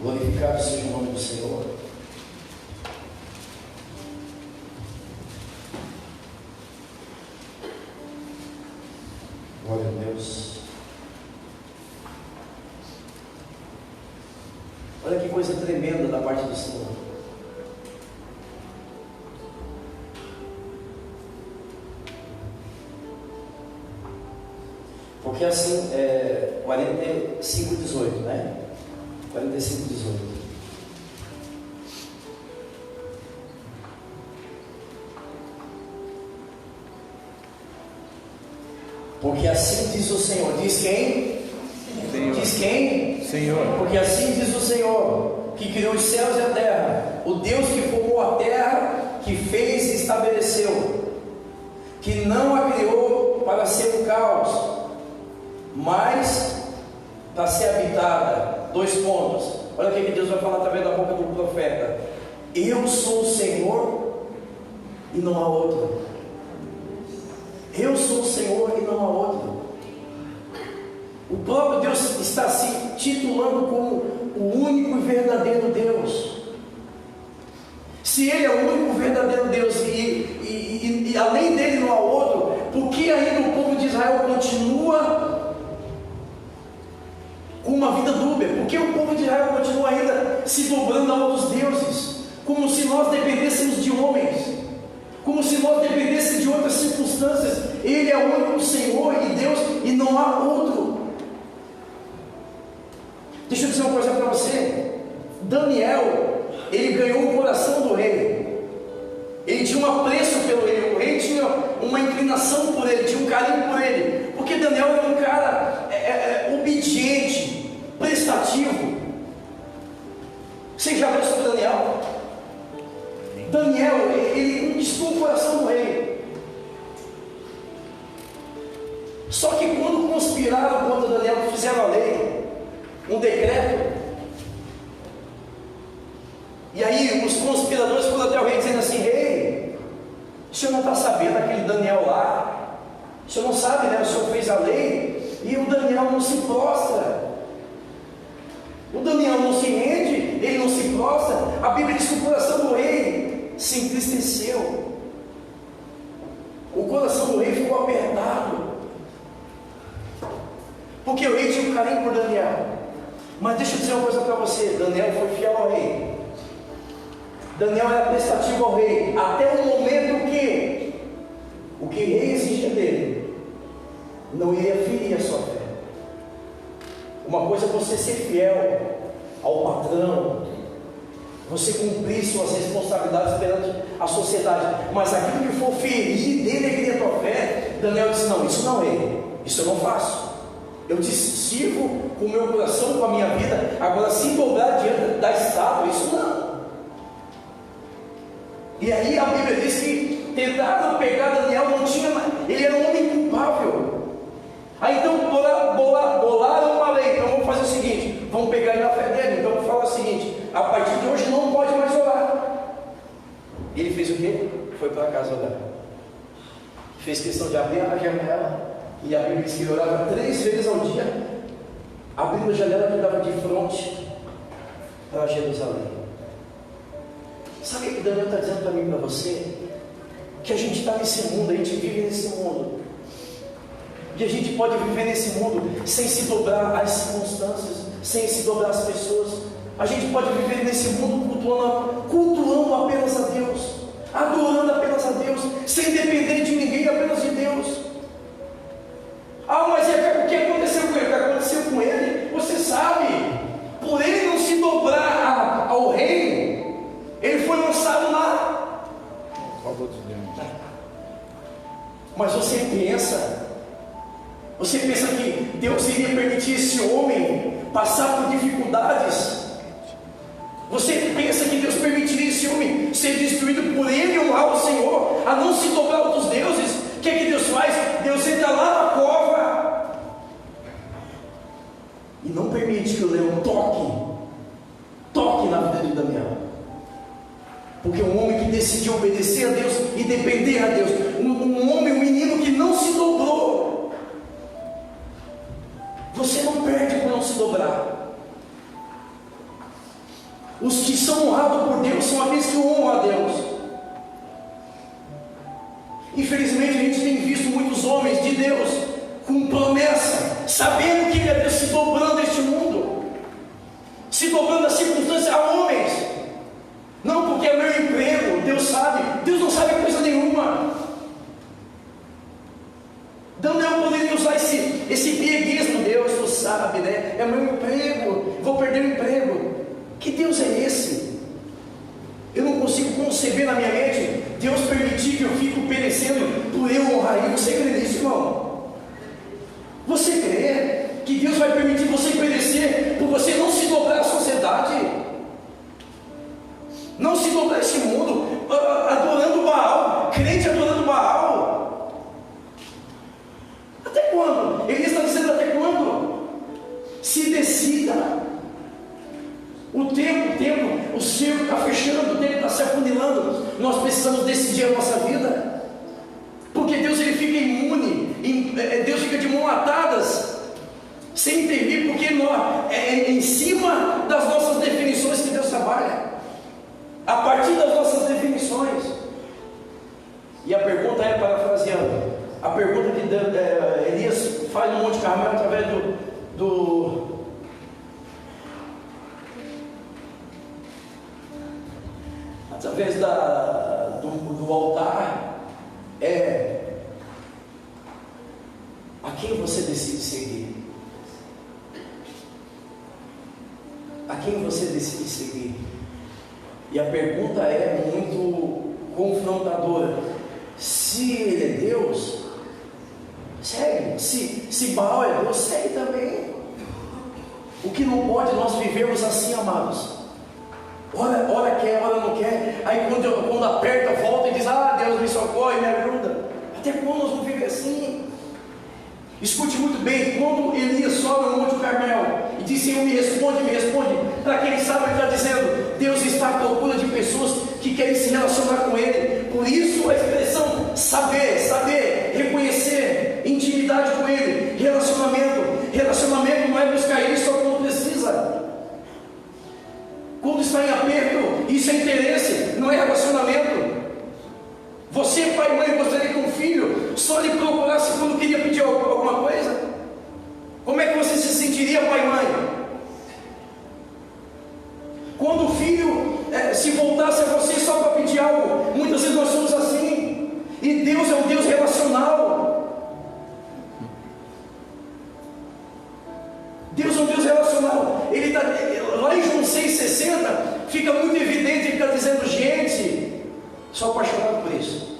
Glorificado seja o nome do Senhor. Glória a Deus. Olha que coisa tremenda da parte do Senhor. Porque assim, 45:18, né? 45:18. Porque assim diz o Senhor. Diz quem? Senhor. Diz quem? Senhor. Porque assim diz o Senhor, que criou os céus e a terra, o Deus que formou a terra, que fez e estabeleceu, que não a criou para ser um caos, mas para ser habitada. 2 pontos. Olha o que Deus vai falar através da boca do profeta. Eu sou o Senhor e não há outro. Eu sou o Senhor e não há outro. O próprio Deus está se titulando como o único e verdadeiro Deus. Se Ele é o único e verdadeiro Deus e além dele não há outro, por que ainda o povo de Israel continua com uma vida dúbia? Porque o povo de Israel continua ainda se dobrando a outros deuses, como se nós dependêssemos de homens, como se nós dependêssemos de outras circunstâncias. Ele é o único Senhor e Deus e não há outro. Deixa eu dizer uma coisa para você. Daniel, ele ganhou o coração do rei. Ele tinha um apreço pelo rei. O rei tinha uma inclinação por ele, tinha um carinho por ele, porque Daniel era um cara obediente, prestativo. Você já viu sobre Daniel? Daniel, ele conquistou o coração do rei. Só que quando conspiraram contra Daniel, fizeram a lei, um decreto, e aí os conspiradores foram até o rei dizendo assim: rei, o senhor não está sabendo aquele Daniel lá? O senhor não sabe, né? O senhor fez a lei e o Daniel não se prostra. O Daniel não se rende, ele não se prostra. A Bíblia diz que o coração do rei se entristeceu. O coração do rei ficou apertado, porque o rei tinha um carinho por Daniel. Mas deixa eu dizer uma coisa para você: Daniel foi fiel ao rei. Daniel era prestativo ao rei, até o momento que o que o rei exigia dele não iria ferir a sua fé. Uma coisa é você ser fiel ao patrão, você cumprir suas responsabilidades perante a sociedade, mas aquilo que for ferir, denegrir a tua fé, Daniel disse: não, isso não é, isso eu não faço. Eu te sirvo com o meu coração, com a minha vida. Agora, se dobrar diante da estátua, isso não. E aí a Bíblia diz que tentaram pegar Daniel, não tinha, ele era um homem culpável. Aí então bolaram uma lei. Então vamos fazer o seguinte: vão pegar na fé dele. Então fala o seguinte: a partir de hoje não pode mais orar. Ele fez o quê? Foi para casa orar. Fez questão de abrir a janela, e a Bíblia diz que ele orava 3 vezes ao dia, abrindo a janela que dava de frente para Jerusalém. Sabe o que Daniel está dizendo para mim e para você? Que a gente está nesse mundo, a gente vive nesse mundo, e a gente pode viver nesse mundo sem se dobrar às circunstâncias, sem se dobrar às pessoas. A gente pode viver nesse mundo cultuando apenas a Deus, adorando apenas a Deus, sem depender de ninguém, apenas de Deus. Ah, mas o que aconteceu com ele? O que aconteceu com ele, você sabe. Por ele não se dobrar ao reino, ele foi lançado lá. Mas você pensa que Deus iria permitir esse homem passar por dificuldades? Você pensa que Deus permitiria esse homem ser destruído por ele honrar o Senhor, a não se dobrar a outros deuses? O que é que Deus faz? Deus entra lá na cova e não permite que o leão toque na vida de Daniel. Porque um homem que decidiu obedecer a Deus e depender a Deus, um menino que não se dobrou. Você não perde por não se dobrar. Os que são honrados por Deus são aqueles que honram a Deus. Infelizmente a gente tem visto muitos homens de Deus com promessa, sabendo que Ele é Deus, se dobrando a este mundo, se dobrando às circunstâncias, a homens. Não, porque é meu emprego, Deus sabe. Deus não sabe coisa nenhuma. Daniel poderia usar esse pieguismo: Deus, tu sabe, né? É meu emprego, vou perder o emprego. Que Deus é esse? Eu não consigo conceber na minha mente Deus permitir que eu fique perecendo por eu honrar Ele. Você crê nisso, irmão? Você crê que Deus vai permitir você perecer por você não se dobrar à sociedade? Não se dobrar a esse mundo, adorando Baal, crente adorando Baal? Até quando? Ele está dizendo até quando? Se decida. O tempo, o circo está fechando, o tempo está se afunilando. Nós precisamos decidir a nossa vida, porque Deus ele fica imune, Deus fica de mãos atadas, sem entender, porque é em cima das nossas definições que Deus trabalha, a partir das nossas definições. E a pergunta é, parafraseando, a pergunta que Elias faz no Monte Carmelo através através do altar é: a quem você decide seguir? A quem você decide seguir? E a pergunta é muito confrontadora. Se ele é Deus, segue. Se Baal é Deus, segue também. O que não pode nós vivemos assim, amados. Ora quer, ora não quer. Aí quando aperta, volta e diz: ah, Deus me socorre, me ajuda. Até quando nós vamos viver assim? Escute muito bem. Quando Elias sobe no Monte Carmelo e diz: Senhor, me responde, para quem sabe, ele está dizendo: Deus está à procura de pessoas que querem se relacionar com Ele. Por isso a expressão saber, reconhecer, intimidade com Ele, relacionamento não é buscar Ele só quando precisa. Quando está em aperto, isso é interesse, não é relacionamento. Você, pai e mãe, gostaria que um filho só lhe procurasse quando queria pedir alguma coisa? Como é que você se sentiria, pai e mãe? Quando o filho se voltasse a você só para pedir algo? Muitas vezes nós somos assim. E Deus é um Deus relacional. Deus é um Deus relacional. Ele está lá em João 6,60, fica muito evidente, ele está dizendo: gente, sou apaixonado por isso.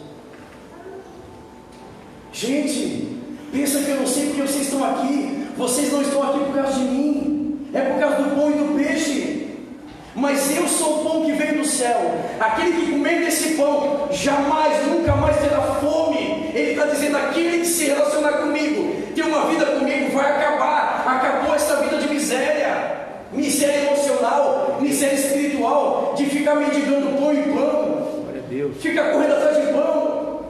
Gente, pensa que eu não sei porque vocês estão aqui. Vocês não estão aqui por causa de mim, é por causa do pão e do peixe. Mas eu sou o pão que veio do céu. Aquele que comer desse pão jamais, nunca mais terá fome. Ele está dizendo: aquele que se relacionar comigo, ter uma vida comigo, vai acabar. Acabou essa vida de miséria. miséria emocional, miséria espiritual, de ficar mendigando pão e pão, Glória a Deus. fica correndo atrás de pão.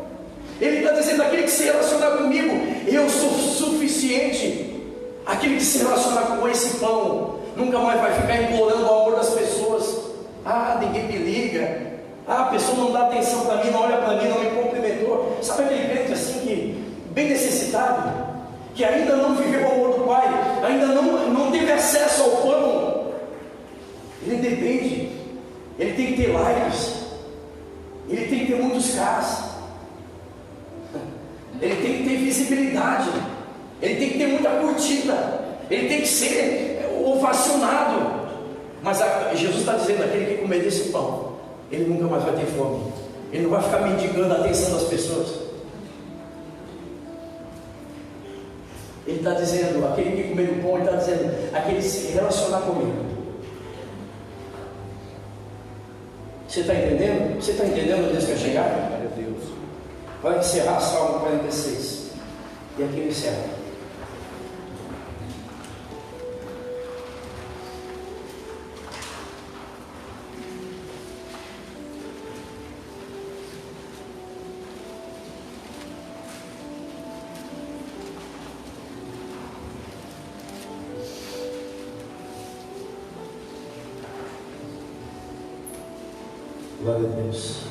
Ele está dizendo: aquele que se relacionar comigo, eu sou suficiente. Aquele que se relacionar com esse pão nunca mais vai ficar implorando o amor das pessoas. Ah, ninguém me liga. Ah, a pessoa não dá atenção para mim, não olha para mim, não me cumprimentou. Sabe aquele crente assim que bem necessitado, que ainda não viveu o amor do Pai, ainda não teve acesso ao pão? Ele depende. Ele tem que ter likes, ele tem que ter muitos Ks, ele tem que ter visibilidade, ele tem que ter muita curtida, ele tem que ser ovacionado. Mas Jesus está dizendo: aquele que comer desse pão, ele nunca mais vai ter fome, ele não vai ficar mendigando a atenção das pessoas. Ele está dizendo: aquele que comer o pão, ele está dizendo: aquele que se relacionar comigo. Você está entendendo? Você está entendendo onde Deus quer chegar? Glória a Deus. Vai encerrar Salmo 46. E aqui ele encerra. Glória a Deus.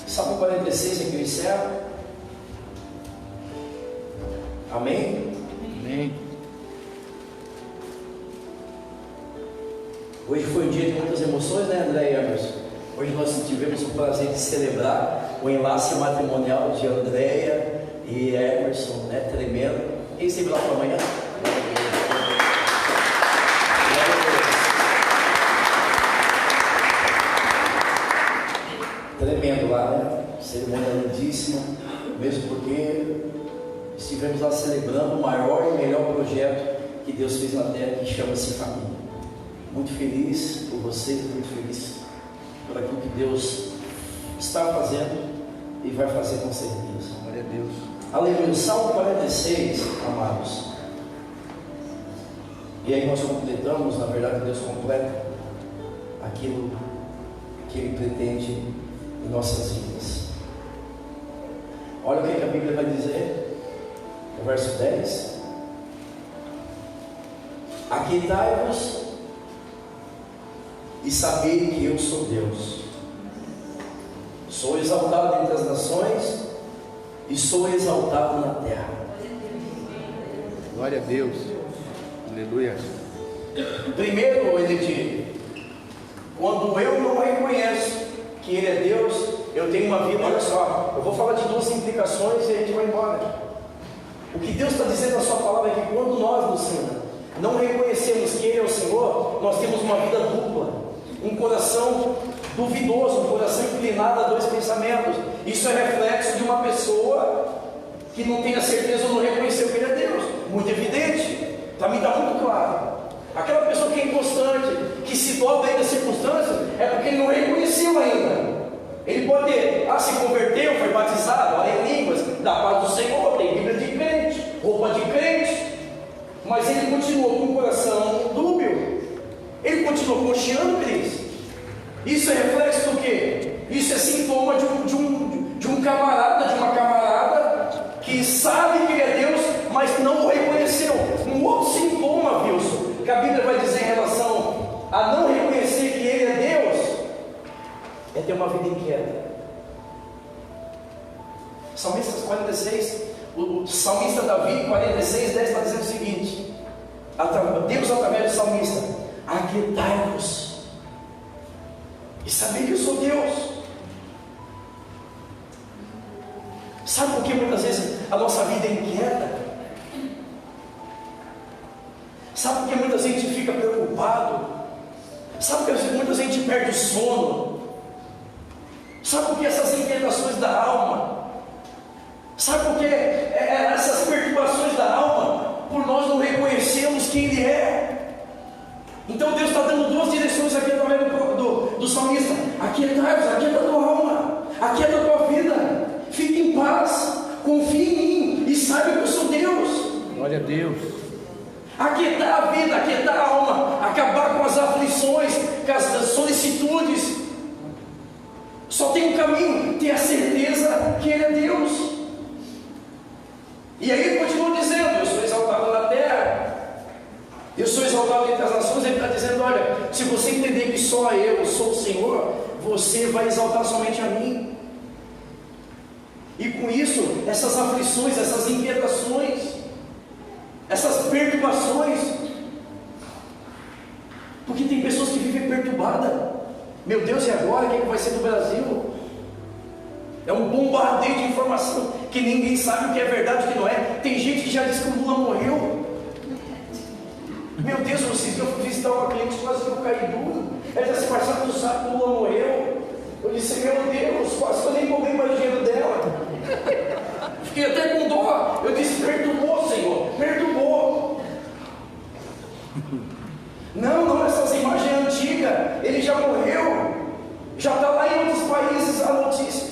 Salmo 46 aqui eu encerro. Amém? Amém. Hoje foi um dia de muitas emoções, né, André e Emerson? Hoje nós tivemos o prazer de celebrar o enlace matrimonial de Andréia e Emerson, né? Tremendo. Quem se lá para amanhã? Tremendo lá, né? Cerimônia lindíssima, mesmo porque estivemos lá celebrando o maior e melhor projeto que Deus fez na terra, que chama-se família. Muito feliz por vocês, muito feliz por aquilo que Deus está fazendo e vai fazer com certeza. Glória a Deus. Aleluia. Salmo 46, amados. E aí nós completamos, na verdade Deus completa aquilo que Ele pretende em nossas vidas. Olha o que a Bíblia vai dizer no verso 10: aquietai-vos e sabei que eu sou Deus. Sou exaltado entre as nações e sou exaltado na terra. Glória a Deus. Aleluia. Primeiro ele diz: quando eu não reconheço que Ele é Deus, eu tenho uma vida. Olha só, eu vou falar de duas implicações e a gente vai embora. O que Deus está dizendo na sua palavra é que quando nós, Luciana, não reconhecemos que Ele é o Senhor, nós temos uma vida dupla, um coração duvidoso, um coração inclinado a dois pensamentos. Isso é reflexo de uma pessoa que não tem a certeza ou não reconheceu que Ele é Deus. Muito evidente, para mim está muito claro. Aquela pessoa que é inconstante, que se dobra aí das circunstâncias, é porque ele não reconheceu ainda. Ele pode ter, se converteu, foi batizado, ora em línguas, da paz do Senhor, tem Bíblia de crente, roupa de crente, mas ele continuou com o coração dúbio, ele continuou cocheando, Cris. Isso é reflexo do quê? Isso é sintoma de um camarada, de uma camarada que sabe que ele é Deus, mas não o reconheceu. Um outro sintoma, Wilson, que a Bíblia vai dizer em relação a não reconhecer que Ele é Deus, é ter uma vida inquieta. Salmistas 46, o salmista Davi, 46, 10, está dizendo o seguinte: Deus através do salmista: aquietai-vos e sabei que eu sou Deus. Sabe por que muitas vezes a nossa vida é inquieta? Sabe por que muita gente fica preocupado? Sabe por que muita gente perde o sono? Sabe por que essas inquietações da alma? Sabe por que essas perturbações da alma? Por nós não reconhecermos quem Ele é. Então Deus está dando duas direções aqui através do salmista: aquietai-vos, aquieta a tua alma, aquieta a tua vida, fique em paz, confie em mim e saiba que eu sou Deus. Glória a Deus. aquietar a vida, aquietar a alma, acabar com as aflições, com as solicitudes. Só tem um caminho: ter a certeza que Ele é Deus. E aí ele continua dizendo: eu sou exaltado na terra, eu sou exaltado entre as nações. Ele está dizendo: olha, se você entender que só eu sou o Senhor, você vai exaltar somente a mim. E com isso, essas aflições, essas inquietações, essas perturbações, porque tem pessoas que vivem perturbadas. Meu Deus, e agora? O que vai ser do Brasil? É um bombardeio de informação que ninguém sabe o que é verdade e o que não é. Tem gente que já disse que o Lula morreu. Meu Deus, eu fui visitar uma cliente, quase que eu caí duro. Ela disse assim: Marcelo, tu sabe que o Lula morreu? Eu disse: meu Deus, quase que eu nem cobrei mais o dinheiro dela. Fiquei até com dó. Eu disse: perturbou, Senhor, perturbou. Não, essas imagens antigas, ele já morreu, já está lá em outros países a notícia.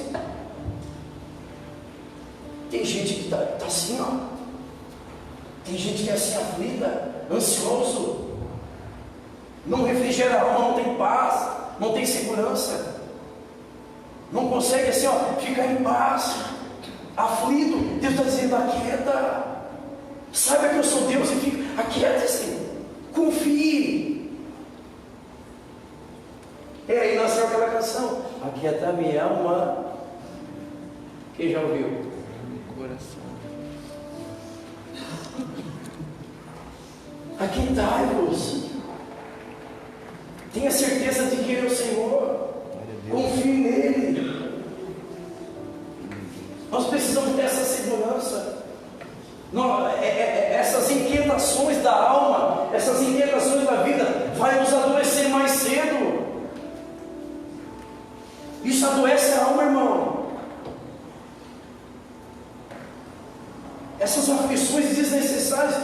Tem gente que está assim, ó. Tem gente que é assim, aflita, ansioso, não refrigera a alma, não tem paz, não tem segurança, não consegue assim, ó, ficar em paz, aflito. Deus está dizendo: aquieta, saiba que eu sou Deus, e fica, aquieta-se, confie. E aí nasceu aquela canção: aquieta minha alma. Quem já ouviu? Coração. Aquietai-vos, tenha certeza de que Ele é o Senhor, confie nele. Nós precisamos ter essa segurança. Essas inquietações da alma, essas inquietações da vida, vai nos adoecer mais cedo. Isso adoece a alma, irmão. Essas aflições desnecessárias,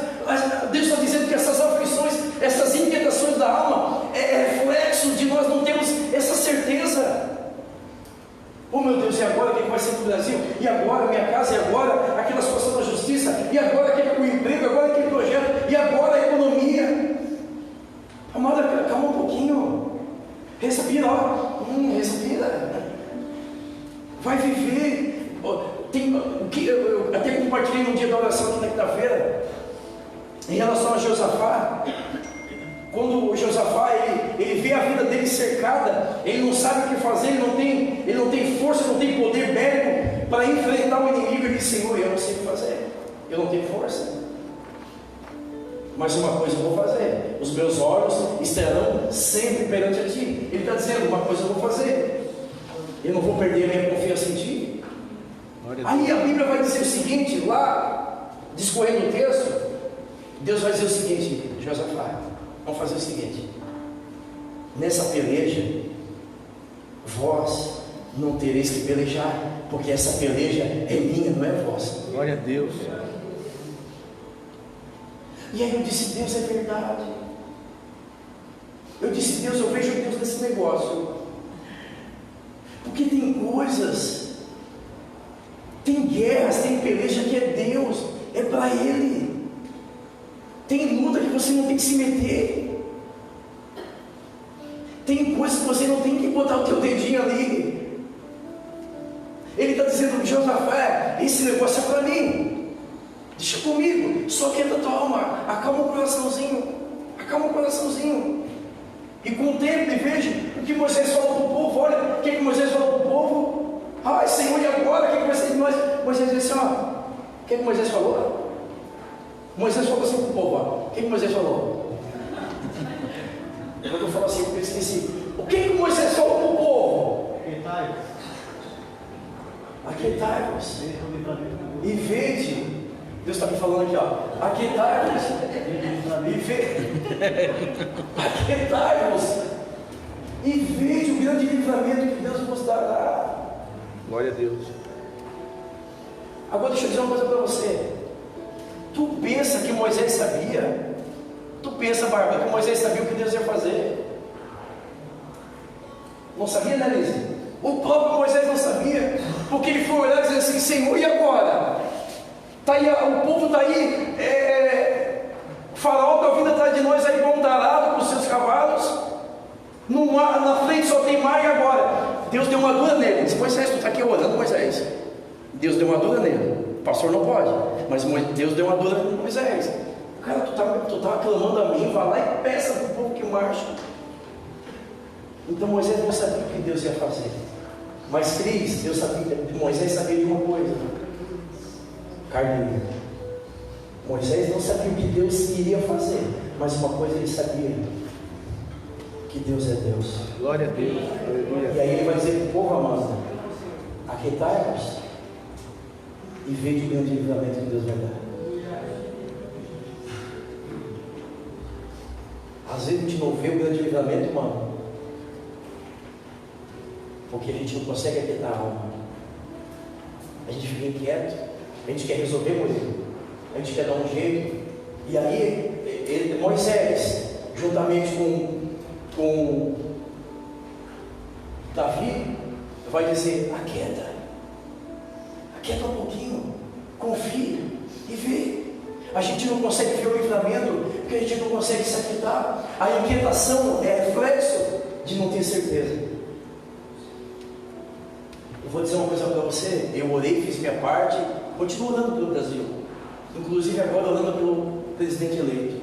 Deus está dizendo que essas aflições, essas inquietações da alma, é reflexo de nós não termos essa certeza. Oh meu Deus, e agora o que vai ser para o Brasil? E agora minha casa? E agora aquela situação da justiça? E agora aquele emprego? Agora aquele projeto? E agora a economia? Amada, calma um pouquinho, respira, ó. Respira, vai viver. Eu até compartilhei no dia da oração aqui na quinta-feira, em relação a Josafá. Quando o Josafá ele vê a vida dele cercada, ele não sabe o que fazer, ele não tem força, não tem poder bélico para enfrentar o inimigo. Ele diz: Senhor, eu não sei o que fazer, eu não tenho força, mas uma coisa eu vou fazer: os meus olhos estarão sempre perante a ti. Ele está dizendo: uma coisa eu vou fazer, eu não vou perder a minha confiança em ti. Aí a Bíblia vai dizer o seguinte, lá, discorrendo o texto, Deus vai dizer o seguinte: Josafá, vamos fazer o seguinte, nessa peleja, vós não tereis que pelejar, porque essa peleja é minha, não é vossa. Glória a Deus. E aí eu disse: Deus, é verdade. Eu disse: Deus, eu vejo Deus nesse negócio, porque tem coisas, tem guerras, tem peleja que é Deus, é para Ele. Tem luta que você não tem que se meter. Tem coisas que você não tem que botar o teu dedinho ali. Ele está dizendo: Josafá, esse negócio é para mim, deixa comigo, só quieta a tua alma, acalma o coraçãozinho, acalma o coraçãozinho. E com o tempo, e veja o que Moisés falou para o povo. Olha, o que Moisés falou para o povo. Ai, Senhor, e agora? O que vai ser de nós? Moisés disse assim: ó, o que Moisés falou? Moisés falou assim para o povo, ó. O que Moisés falou? Quando eu falo assim, eu esqueci. O que Moisés falou para o povo? Aquietai-vos e vede. Deus está me falando aqui, ó. Aquietai-vos e vede. Aquietai-vos e vede o grande livramento que Deus vos dará. Glória a Deus. Agora deixa eu dizer uma coisa para você. Tu pensa que Moisés sabia? Tu pensa, Bárbara, que Moisés sabia o que Deus ia fazer? Não sabia, né, Lisa? O próprio Moisés não sabia, porque ele foi olhar e dizer assim: Senhor, e agora? Tá aí, o povo está aí Faraó está vindo atrás de nós aí com um tarado, com os seus cavalos. No mar, na frente só tem mar. E agora? Deus deu uma dura nele. Diz: Moisés, tu está aqui orando, Moisés. Deus deu uma dura nele. O pastor não pode, mas Deus deu uma dura em Moisés. Cara, tu tá clamando a mim, vai lá e peça para o povo que marche. Então Moisés não sabia o que Deus ia fazer. Mas Cris, Moisés sabia de uma coisa. Carlinhos. Moisés não sabia o que Deus iria fazer, mas uma coisa ele sabia: que Deus é Deus. Glória a Deus. E aí ele vai dizer para o povo amado: aquietai-vos e vede o grande livramento que Deus vai dar. Às vezes a gente não vê o grande livramento, mano, porque a gente não consegue aquietar a alma. A gente fica inquieto, a gente quer resolver, Murilo, a gente quer dar um jeito. E aí Moisés, juntamente com Davi, vai dizer: aquieta um pouquinho, confia e vê. A gente não consegue ver o livramento porque a gente não consegue se aquietar. A inquietação é reflexo de não ter certeza. Eu vou dizer uma coisa para você: eu orei, fiz minha parte, continuo orando pelo Brasil, inclusive agora orando pelo presidente eleito,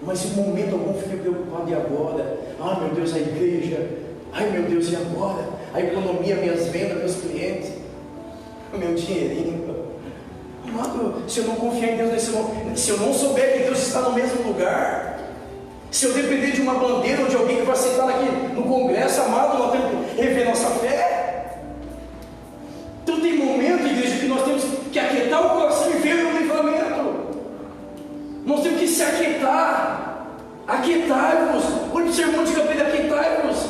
mas em momento algum fiquei preocupado. E agora? Ai meu Deus, a igreja, ai meu Deus, e agora? A economia, minhas vendas, meus clientes, meu dinheirinho. Amado, se eu não confiar em Deus nesse momento, se eu não souber que Deus está no mesmo lugar, se eu depender de uma bandeira ou de alguém que vai sentar aqui no Congresso, amado, nós temos que rever nossa fé. Então tem momento, igreja, que nós temos que aquietar o coração e ver o livramento. Nós temos que se aquietar. Aquietai-vos. Olha o sermão de Capela: aquietai-vos.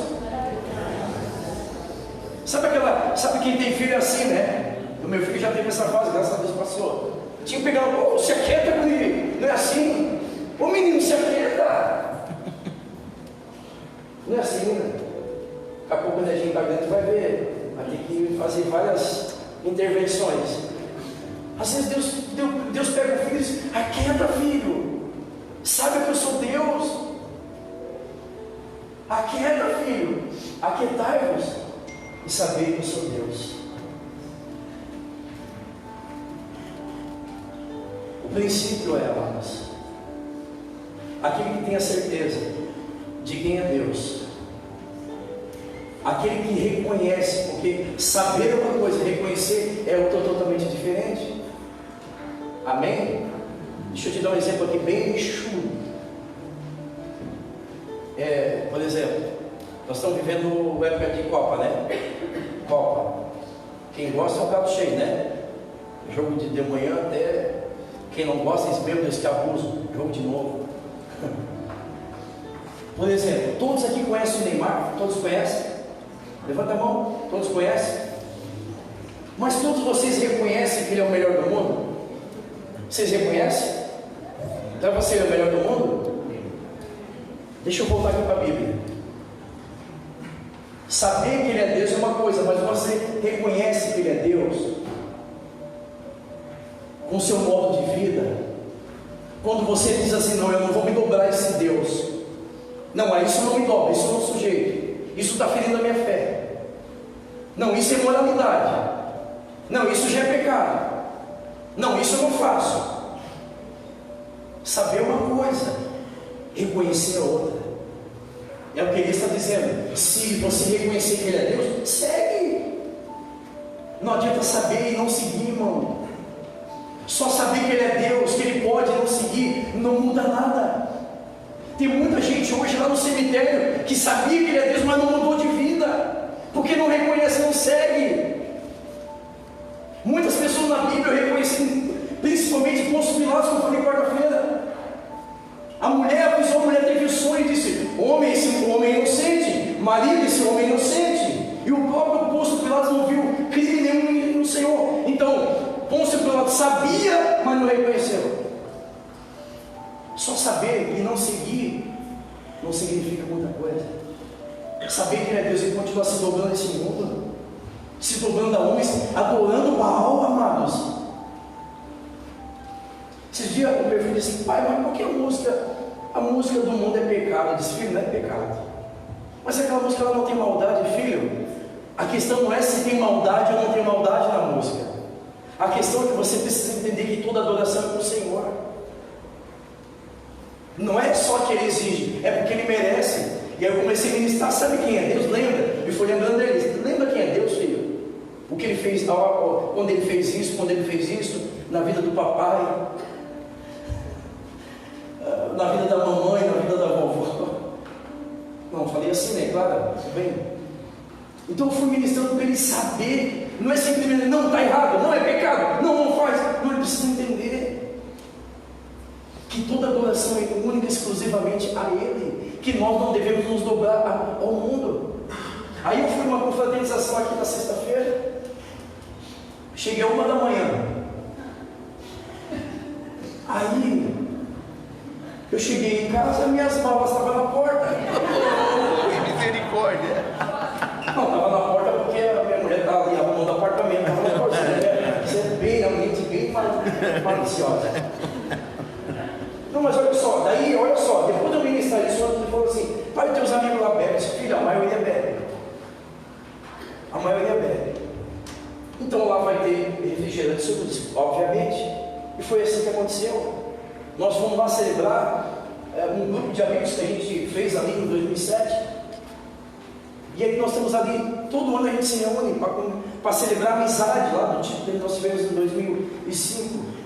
Sabe quem tem filho assim, né? O meu filho já teve essa fase, graças a Deus passou. Tinha que pegar: se aquieta comigo. Não é assim. Ô menino, se aquieta. Não é assim, né? Daqui a pouco, quando a gente está dentro, vai ver. Vai ter que fazer várias intervenções. Às vezes Deus pega o filho e diz: aquieta, filho. Sabe que eu sou Deus. Aquieta, filho. Aquietai-vos e saber que eu sou Deus. O princípio é, amados, aquele que tem a certeza de quem é Deus, aquele que reconhece, porque saber é uma coisa, reconhecer é outra totalmente diferente. Amém? Deixa eu te dar um exemplo aqui bem chulo. Por exemplo, nós estamos vivendo época de Copa, né? Copa. Quem gosta é um prato cheio, né? Jogo de manhã até. Quem não gosta, meu Deus, que abuso. Jogo de novo. Por exemplo, todos aqui conhecem o Neymar? Todos conhecem? Levanta a mão. Todos conhecem? Mas todos vocês reconhecem que ele é o melhor do mundo? Vocês reconhecem? Então você é o melhor do mundo? Deixa eu voltar aqui para a Bíblia. Saber que ele é Deus é uma coisa, mas você reconhece que ele é Deus com o seu modo de vida. Quando você diz assim: não, eu não vou me dobrar a esse Deus. Não, isso não me dobra, isso não sujeito. Isso está ferindo a minha fé. Não, isso é moralidade. Não, isso já é pecado. Não, isso eu não faço. Saber uma coisa, reconhecer a outra. É o que ele está dizendo. Se você reconhecer que ele é Deus, segue. Não adianta saber e não seguir, irmão. Só saber que ele é Deus, que ele pode não seguir, não muda nada. Tem muita gente hoje lá no cemitério que sabia que ele é Deus, mas não mudou de vida, porque não reconhece, não segue. Muitas pessoas na Bíblia reconhecem, principalmente Pôncio Pilatos, como eu falei quarta-feira. A mulher avisou, a mulher teve o sonho e disse: homem, esse homem é inocente. Marido, esse homem é inocente. E o próprio Pôncio Pilatos não viu crime nenhum no Senhor. Então Pôncio Pilatos sabia, mas não reconheceu. Só saber e não seguir não significa muita coisa. Saber que ele é Deus e continuar se dobrando nesse mundo, se dobrando a homens, adorando Baal, amados. Esses dias o meu filho disse: pai, mas por que a música do mundo é pecado? Eu disse: filho, não é pecado. Mas aquela música ela não tem maldade, filho. A questão não é se tem maldade ou não tem maldade na música. A questão é que você precisa entender que toda adoração é para o Senhor. Não é só que Ele exige, é porque Ele merece. E aí eu comecei a ministrar: sabe quem é Deus? Lembra? E foi lembrando deles: lembra quem é Deus, filho? O que Ele fez, quando Ele fez isso, quando Ele fez isso, na vida do papai, na vida da mamãe, na vida da vovó. Não, falei assim, né? Claro, tudo bem. Então eu fui ministrando para ele saber. Não é simplesmente: não, está errado, não é pecado, não faz. Não, ele precisa entender que toda adoração é única e exclusivamente a Ele, que nós não devemos nos dobrar ao mundo. Aí eu fui numa confraternização aqui na sexta-feira, cheguei a 1 da manhã. Aí eu cheguei em casa, minhas malas estavam na porta. Misericórdia. Não, estava na porta porque a minha mulher estava ali arrumando apartamento, estava na porta. Você é bem, realmente bem maliciosa. Não, mas olha só, depois de eu ministrar isso, ele falou assim: pai, teus amigos lá bebem. Eu disse: filho, a maioria bebe. A maioria bebe. Então lá vai ter refrigerante, suco, obviamente. E foi assim que aconteceu. Nós fomos lá celebrar um grupo de amigos que a gente fez ali em 2007. E aí nós temos ali, todo ano a gente se reúne para celebrar a amizade lá do tipo que nós tivemos em 2005.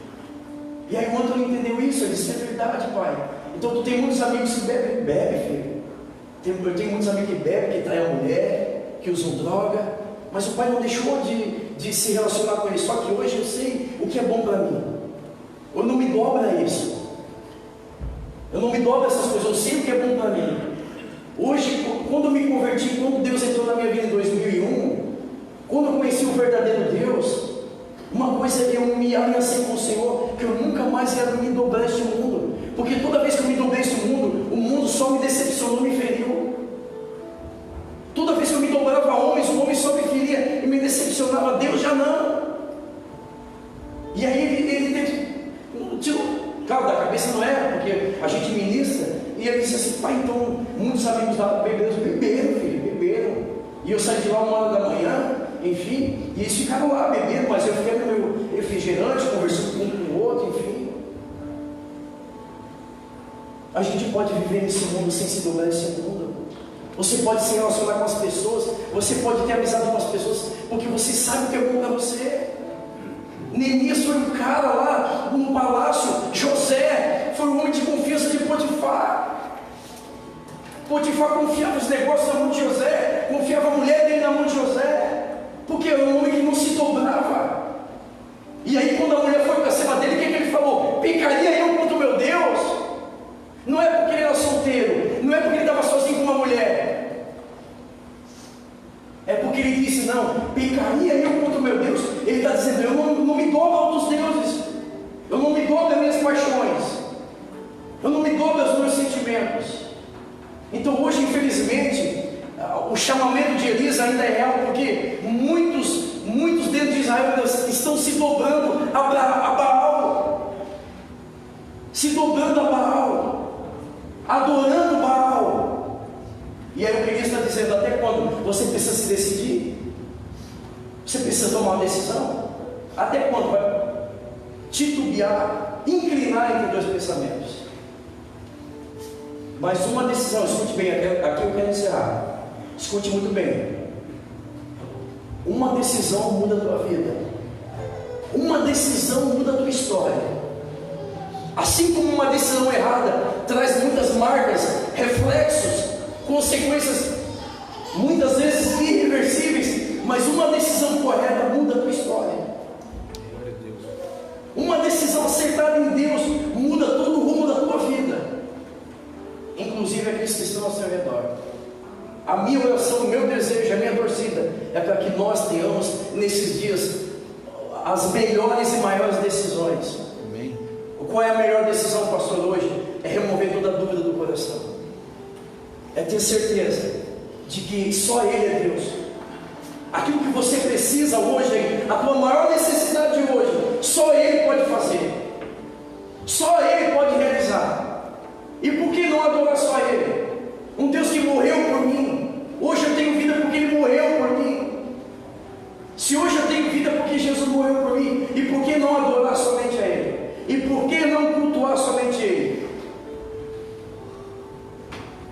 E aí o Antônio entendeu isso, ele disse: é verdade, pai. Então tu tem muitos amigos que bebem, filho. Eu tenho muitos amigos que bebem, que traem a mulher, que usam droga. Mas o pai não deixou de se relacionar com eles. Só que hoje eu sei o que é bom para mim. Eu não me dobro a isso. Eu não me dobro a essas coisas, eu sei o que é bom para mim. Hoje, quando eu me converti, quando Deus entrou na minha vida em 2001, quando eu conheci o verdadeiro Deus, uma coisa é eu me aliancei com o Senhor, que eu nunca mais ia me dobrar a este mundo. Porque toda vez que eu me dobrei a este mundo, o mundo só me decepcionou, me feriu. Toda vez que eu me dobrava a homens, o homem só me feria e me decepcionava. Deus já não. E aí ele teve... Claro, da cabeça não é, porque a gente ministra. E ele disse assim: pai, então muitos amigos lá beberam, filho, beberam. E eu saí de lá 1 da manhã, enfim, e eles ficaram lá bebendo, mas eu fiquei no meu refrigerante, conversando com o outro, enfim. A gente pode viver nesse mundo sem se dobrar esse mundo. Você pode se relacionar com as pessoas, você pode ter amizade com as pessoas, porque você sabe o que é bom para você. Neemias foi um cara lá no palácio. José foi o homem de confiança de Potifar. Potifar confiava os negócios na mão de José, confiava a mulher dele na mão de José, porque era um homem que não se dobrava. E aí quando a mulher foi para cima dele, o que ele falou? Pecaria eu contra o meu Deus? Não é porque ele era solteiro, não é porque ele estava sozinho com uma mulher, é porque ele disse: não, pecaria eu contra o meu Deus. Ele está dizendo: eu não me dobro a outros deuses, eu não me dobro às minhas paixões, eu não me dobro aos meus sentimentos. Então hoje, infelizmente, o chamamento de Elias ainda é real, porque muitos dentro de Israel estão se dobrando a Baal, se dobrando a Baal, adorando Baal. E aí o que Elias está dizendo: até quando? Você precisa se decidir, você precisa tomar uma decisão. Até quando vai titubear, inclinar entre dois pensamentos? Mas uma decisão, escute bem, aqui eu quero encerrar. Escute muito bem. Uma decisão muda a tua vida. Uma decisão muda a tua história. Assim como uma decisão errada traz muitas marcas, reflexos, consequências muitas vezes irreversíveis, mas uma decisão correta muda a tua história. Uma decisão acertada em Deus muda todo o rumo da tua vida, inclusive aqueles que estão ao seu redor. A minha oração, o meu desejo, a minha torcida é para que nós tenhamos nesses dias as melhores e maiores decisões. Amém. Qual é a melhor decisão, pastor, hoje? É remover toda a dúvida do coração, é ter certeza de que só Ele é Deus. Aquilo que você precisa hoje, a tua maior necessidade de hoje, só Ele pode fazer. Só Ele pode realizar. E por que não adorar só Ele? Um Deus que morreu por mim. Hoje eu tenho vida porque Ele morreu por mim. Se hoje eu tenho vida porque Jesus morreu por mim, e por que não adorar somente a Ele? E por que não cultuar somente Ele?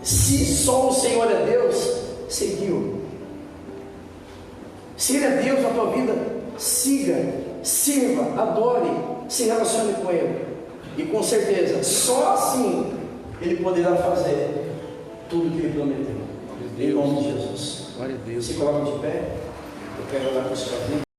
Se só o Senhor é Deus, seguiu. Se Ele é Deus na tua vida, siga, sirva, adore, se relacione com Ele. E com certeza, só assim Ele poderá fazer tudo o que Ele prometeu. Em nome de Jesus. Glória a Deus. Se coloque de pé. Eu quero orar por sua vida.